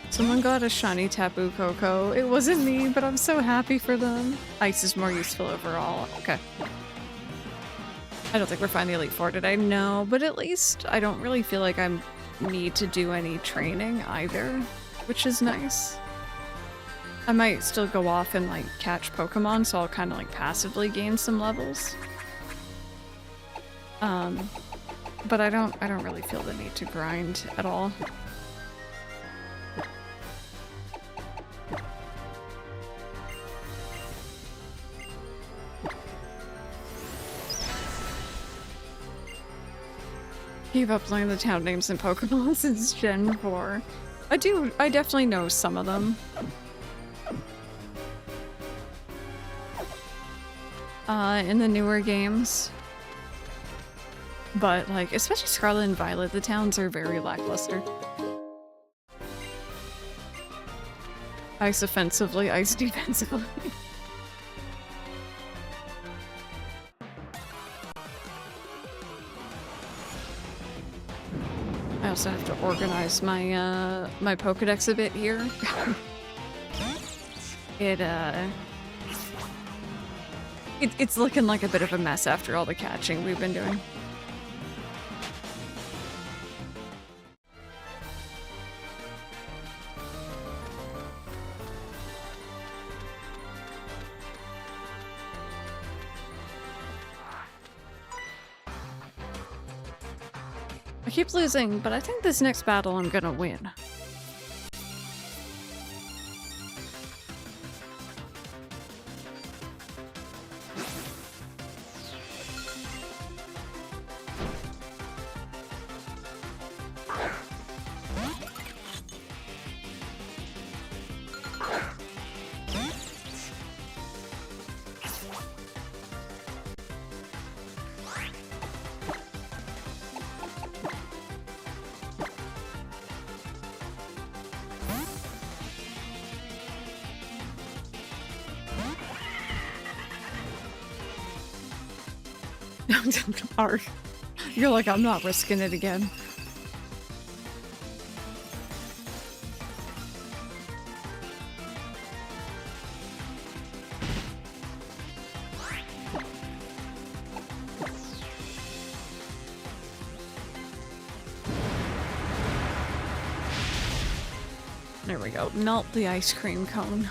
S1: Someone got a shiny Tapu Koko. It wasn't me, but I'm so happy for them. Ice is more useful overall. Okay. I don't think we're finding the Elite Four today. No, but at least I don't really feel like I need to do any training either, which is nice. I might still go off and like catch Pokemon, so I'll kind of like passively gain some levels. But I don't really feel the need to grind at all. Gave up learning the town names and Pokemon since Gen 4. I definitely know some of them. In the newer games. But, like, especially Scarlet and Violet, the towns are very lackluster. Ice offensively, ice defensively. I also have to organize my, my Pokedex a bit here. It's looking like a bit of a mess after all the catching we've been doing. I keep losing, but I think this next battle I'm gonna win. Arg. You're like, I'm not risking it again. There we go. Melt the ice cream cone.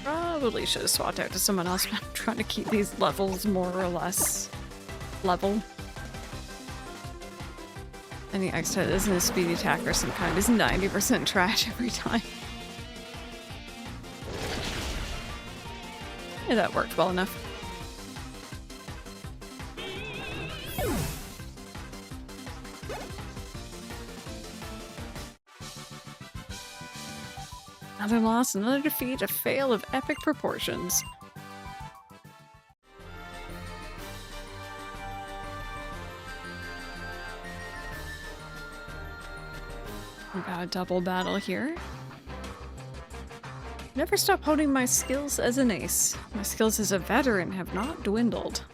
S1: Probably should have swapped out to someone else, but I'm trying to keep these levels more or less level. Any X that isn't a speed attack or some kind is 90% trash every time. Yeah, that worked well enough. Another loss, another defeat, a fail of epic proportions. We got a double battle here. Never stop honing my skills as an ace. My skills as a veteran have not dwindled.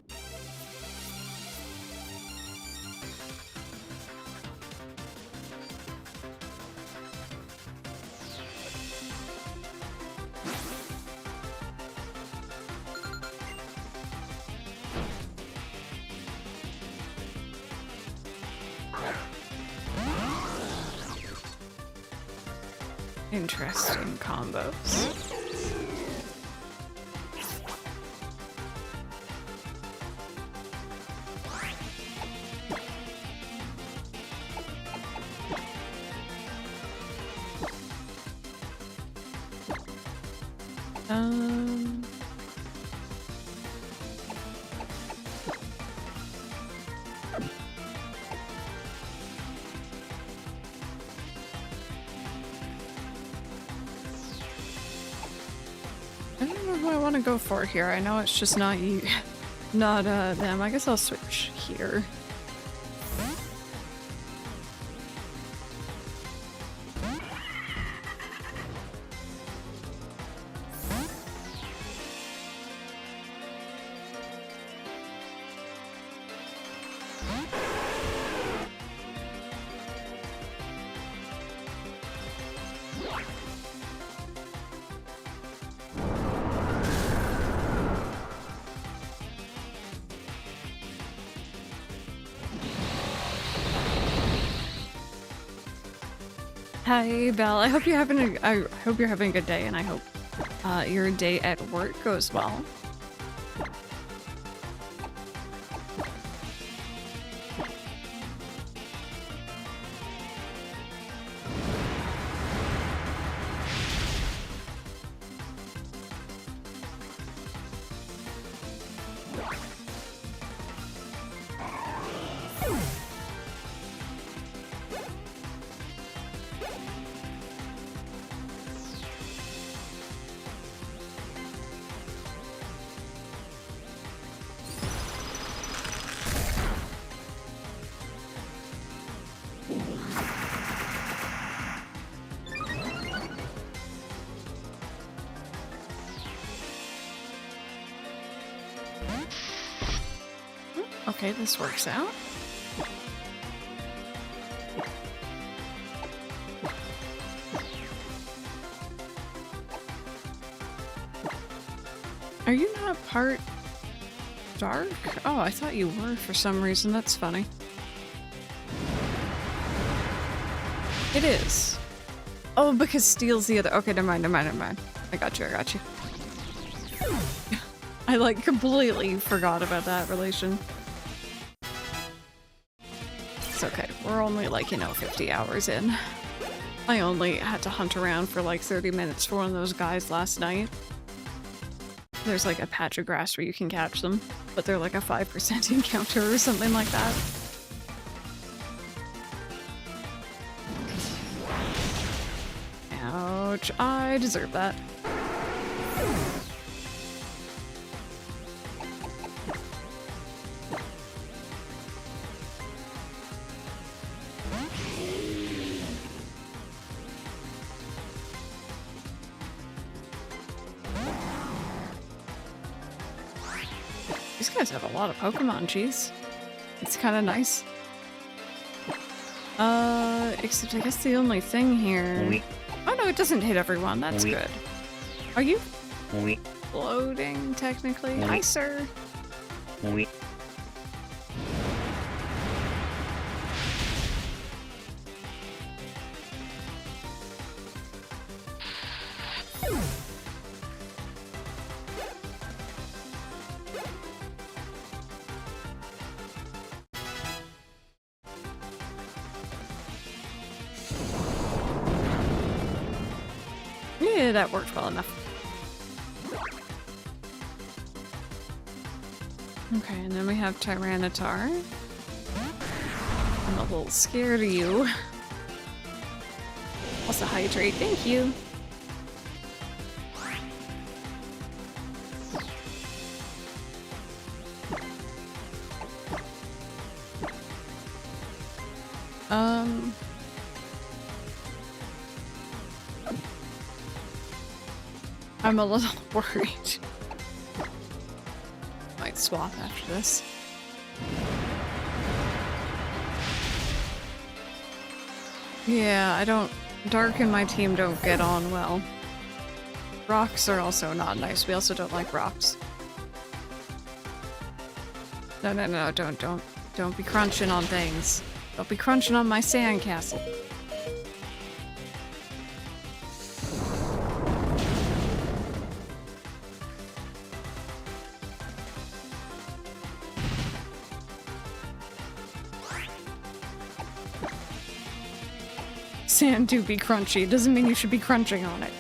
S1: Interesting combos. I don't know who I want to go for here. I know it's just not you, not them. I guess I'll switch here. Hi, Belle. I hope you're having a good day, and I hope your day at work goes well. Okay, this works out. Are you not part dark? Oh, I thought you were for some reason. That's funny. It is. Oh, because Steel's the other. Okay, never mind. I got you. I like completely forgot about that relation. It's okay. We're only like, 50 hours in. I only had to hunt around for like 30 minutes for one of those guys last night. There's like a patch of grass where you can catch them, but they're like a 5% encounter or something like that. Ouch, I deserve that. These guys have a lot of Pokemon, jeez. It's kind of nice. Except I guess the only thing here... Oh no, it doesn't hit everyone. That's good. Are you floating, technically? Hi, sir. Yeah, that worked well enough. Okay, and then we have Tyranitar. I'm a little scared of you. Also hydrate, thank you. I'm a little worried. Might swap after this. Yeah, Dark and my team don't get on well. Rocks are also not nice. We also don't like rocks. No, don't be crunching on things. Don't be crunching on my sandcastle. Sand do be crunchy. It doesn't mean you should be crunching on it.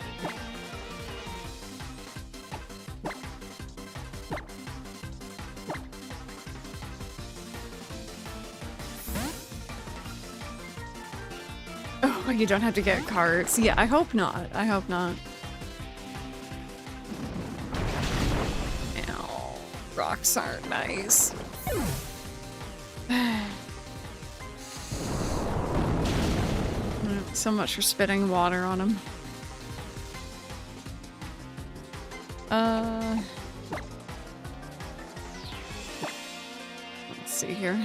S1: Oh, you don't have to get cards. Yeah, I hope not. I hope not. Ow. Rocks aren't nice. So much for spitting water on him. Let's see here.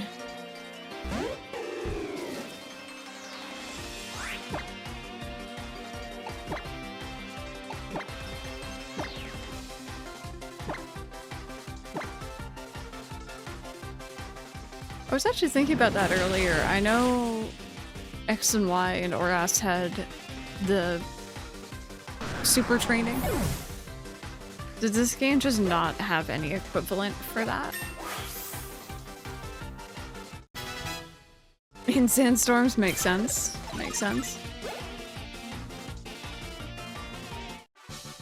S1: I was actually thinking about that earlier. I know X and Y and Oras had the super training. Did this game just not have any equivalent for that? In sandstorms makes sense. Makes sense.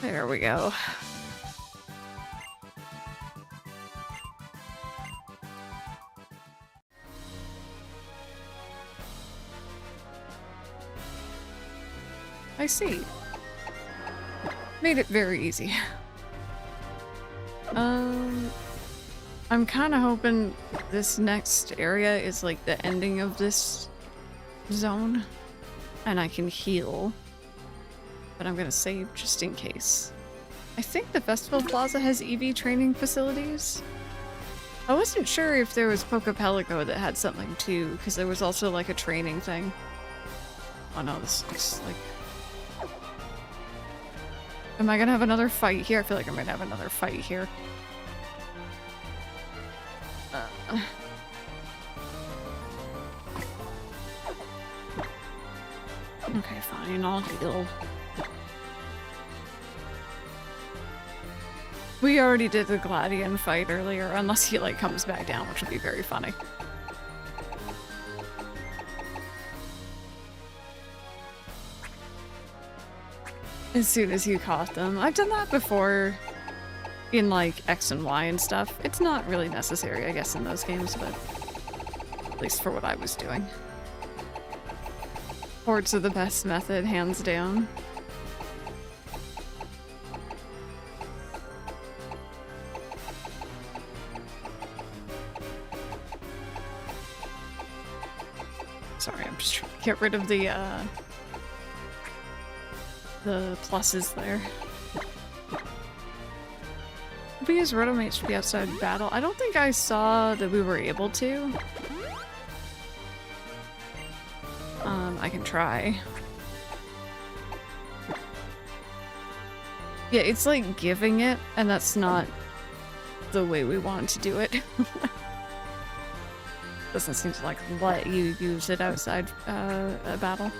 S1: There we go. I see. Made it very easy. I'm kind of hoping this next area is like the ending of this zone and I can heal. But I'm gonna save just in case. I think the Festival Plaza has EV training facilities. I wasn't sure if there was Pokepelago that had something too, because there was also like a training thing. Oh no, this looks like... Am I gonna have another fight here? I feel like I'm gonna have another fight here. Okay, fine, I'll heal. We already did the Gladian fight earlier, unless he like comes back down, which would be very funny. As soon as you caught them. I've done that before in like X and Y and stuff. It's not really necessary, I guess, in those games, but at least for what I was doing. Hordes are the best method, hands down. Sorry, I'm just trying to get rid of the pluses there. We use Rotomates to be outside battle. I don't think I saw that we were able to. I can try. Yeah, it's like giving it, and that's not the way we want to do it. Doesn't seem to like let you use it outside a battle.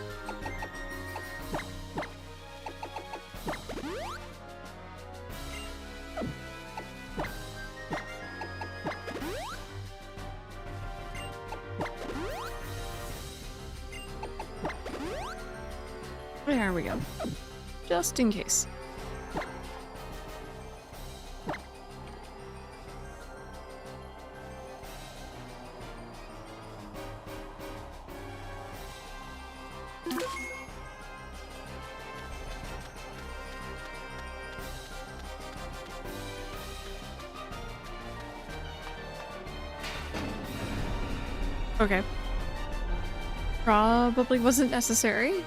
S1: There we go. Just in case. Okay. Probably wasn't necessary.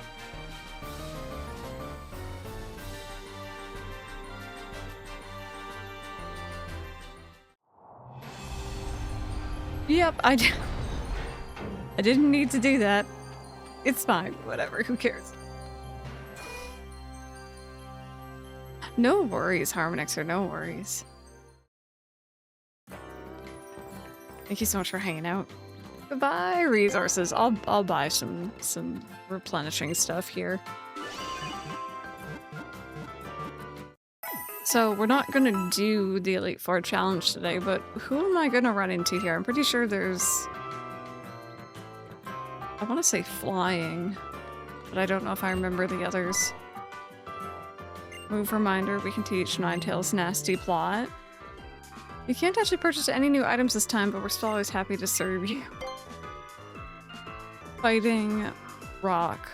S1: Yep, I didn't need to do that. It's fine, whatever, who cares? No worries, Harmonixer, no worries. Thank you so much for hanging out. Goodbye, resources. I'll buy some replenishing stuff here. So we're not gonna do the Elite Four challenge today, but who am I gonna run into here? I'm pretty sure there's... I want to say flying, but I don't know if I remember the others. Move reminder, we can teach Ninetales Nasty Plot. You can't actually purchase any new items this time, but we're still always happy to serve you. Fighting, rock.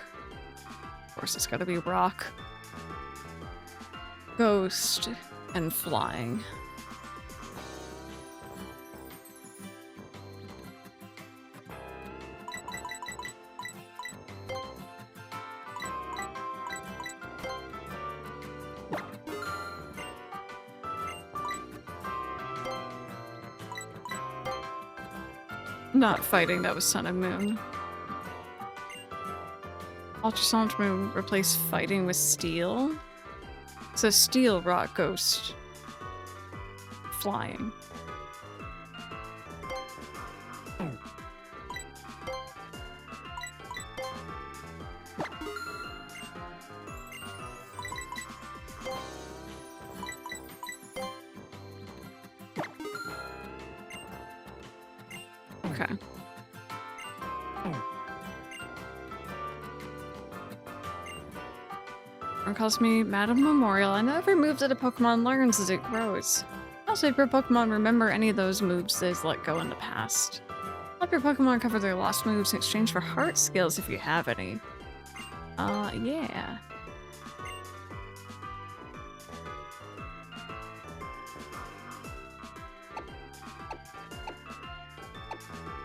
S1: Of course, it's gotta be rock. Ghost, and flying. Not fighting, that was Sun and Moon. Ultrasonic Moon replace fighting with steel. So steel, rock, ghost, flying. Okay. It calls me Madam Memorial. I know every move that a Pokemon learns as it grows. Also, if your Pokemon remember any of those moves they've let go in the past. Help your Pokemon cover their lost moves in exchange for heart skills if you have any. Yeah.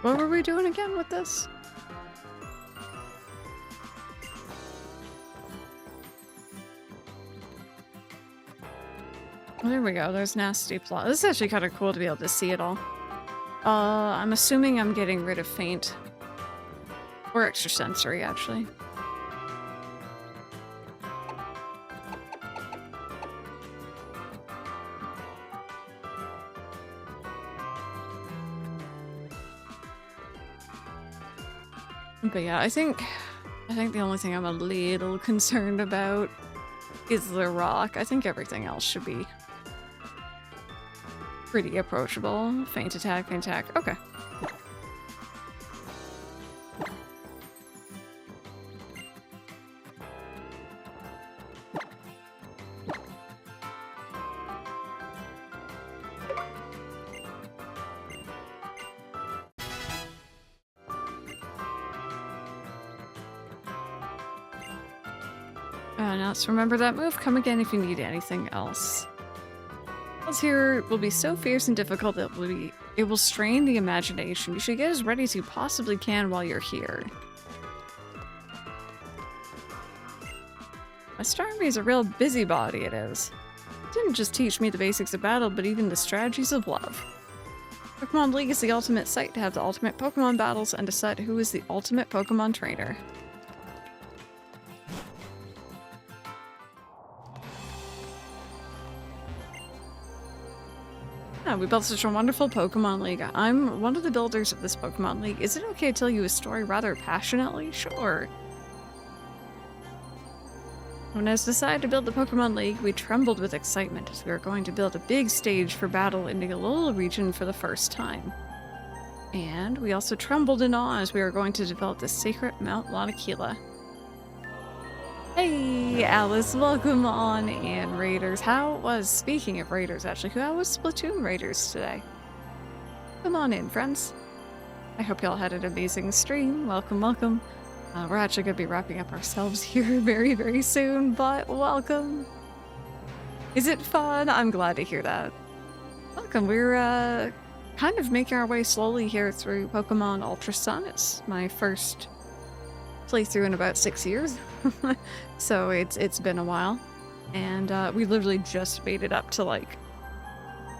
S1: What were we doing again with this? Oh, there we go. There's Nasty Plot. This is actually kind of cool to be able to see it all. I'm assuming I'm getting rid of Faint. Or Extrasensory, actually. But yeah, I think the only thing I'm a little concerned about is the rock. I think everything else should be pretty approachable. Faint attack, faint attack. Okay. Now let's remember that move. Come again if you need anything else. This here will be so fierce and difficult that it will strain the imagination. You should get as ready as you possibly can while you're here. My Starmie is a real busybody, it is. Didn't didn't just teach me the basics of battle, but even the strategies of love. Pokemon League is the ultimate site to have the ultimate Pokemon battles and decide who is the ultimate Pokemon trainer. Yeah, we built such a wonderful Pokemon League. I'm one of the builders of this Pokemon League. Is it okay to tell you a story rather passionately? Sure. When I decided to build the Pokemon League, we trembled with excitement as we were going to build a big stage for battle in the Alola region for the first time. And we also trembled in awe as we were going to develop the sacred Mount Lanakila. Hey, Alice, welcome on in, Raiders. Speaking of Raiders, actually, how was Splatoon Raiders today? Come on in, friends. I hope y'all had an amazing stream. Welcome, welcome. We're actually going to be wrapping up ourselves here very, very soon, but welcome. Is it fun? I'm glad to hear that. Welcome. We're kind of making our way slowly here through Pokemon Ultra Sun. It's my first playthrough in about 6 years, so it's been a while, and we literally just made it up to like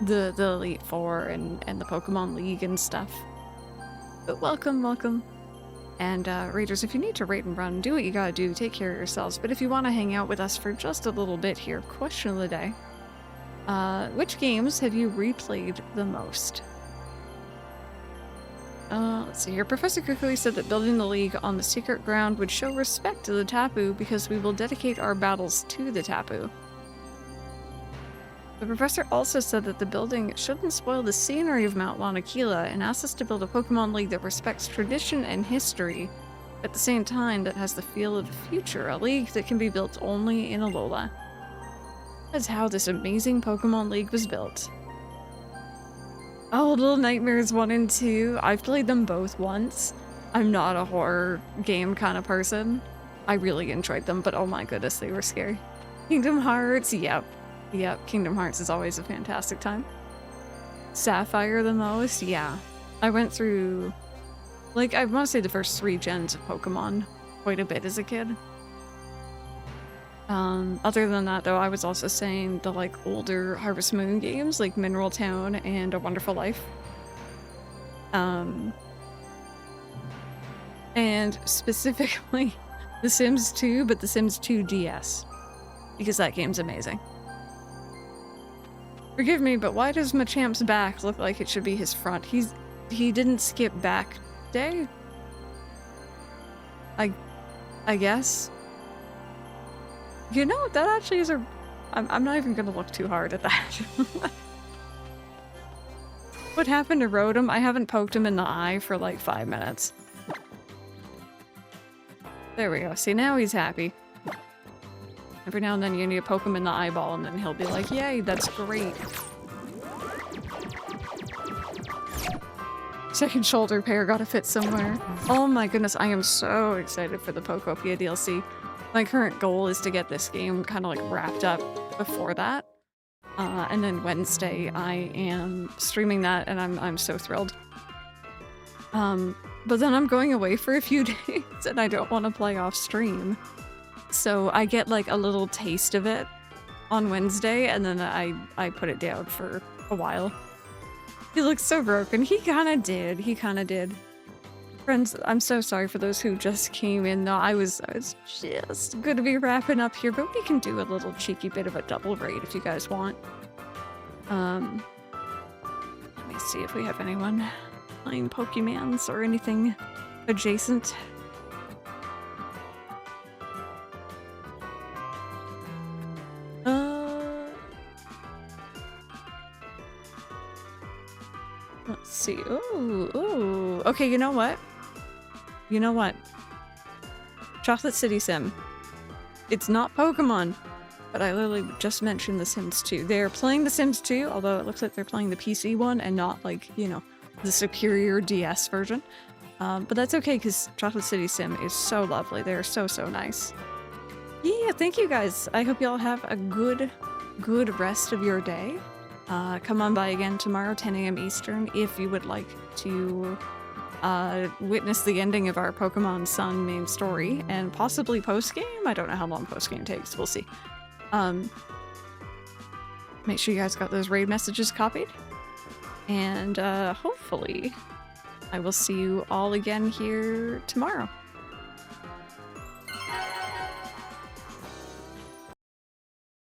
S1: the Elite Four and the Pokemon League and stuff. But welcome, welcome. And Raiders, if you need to rate and run, do what you gotta do, take care of yourselves. But if you want to hang out with us for just a little bit here, question of the day. Which games have you replayed the most? Let's see here. Professor Kukui said that building the league on the secret ground would show respect to the Tapu because we will dedicate our battles to the Tapu. The professor also said that the building shouldn't spoil the scenery of Mount Lanakila and asked us to build a Pokemon League that respects tradition and history, at the same time that has the feel of the future, a league that can be built only in Alola. That's how this amazing Pokemon League was built. Oh, Little Nightmares 1 and 2, I've played them both once. I'm not a horror game kind of person. I really enjoyed them, but oh my goodness, they were scary. Kingdom Hearts, yep. Yep, Kingdom Hearts is always a fantastic time. Sapphire the most, yeah. I went through, like, I want to say the first 3 gens of Pokemon quite a bit as a kid. Other than that, though, I was also saying the, like, older Harvest Moon games, like Mineral Town and A Wonderful Life. And specifically The Sims 2, but The Sims 2 DS. Because that game's amazing. Forgive me, but why does Machamp's back look like it should be his front? He didn't skip back day? I guess? You know, that actually is I'm not even gonna look too hard at that. What happened to Rotom? I haven't poked him in the eye for like 5 minutes. There we go. See, now he's happy. Every now and then you need to poke him in the eyeball and then he'll be like, yay, that's great. Second shoulder pair gotta fit somewhere. Oh my goodness, I am so excited for the Pokopia DLC. My current goal is to get this game kind of like wrapped up before that. And then Wednesday I am streaming that and I'm so thrilled. But then I'm going away for a few days and I don't want to play off stream. So I get like a little taste of it on Wednesday and then I put it down for a while. He looks so broken. He kinda did. He kinda did. Friends, I'm so sorry for those who just came in though. I was just good to be wrapping up here, but we can do a little cheeky bit of a double raid if you guys want. Let me see if we have anyone playing Pokemons or anything adjacent. Let's see. Ooh. Okay, you know what? You know what? Chocolate City Sim. It's not Pokemon, but I literally just mentioned The Sims 2. They're playing The Sims 2, although it looks like they're playing the PC one and not like, you know, the superior DS version. But that's okay because Chocolate City Sim is so lovely. They're so nice. Yeah, thank you guys. I hope y'all have a good rest of your day. Come on by again tomorrow, 10 a.m. Eastern, if you would like to witness the ending of our Pokemon Sun main story, and possibly post-game? I don't know how long post-game takes, we'll see. make sure you guys got those raid messages copied. And hopefully I will see you all again here tomorrow.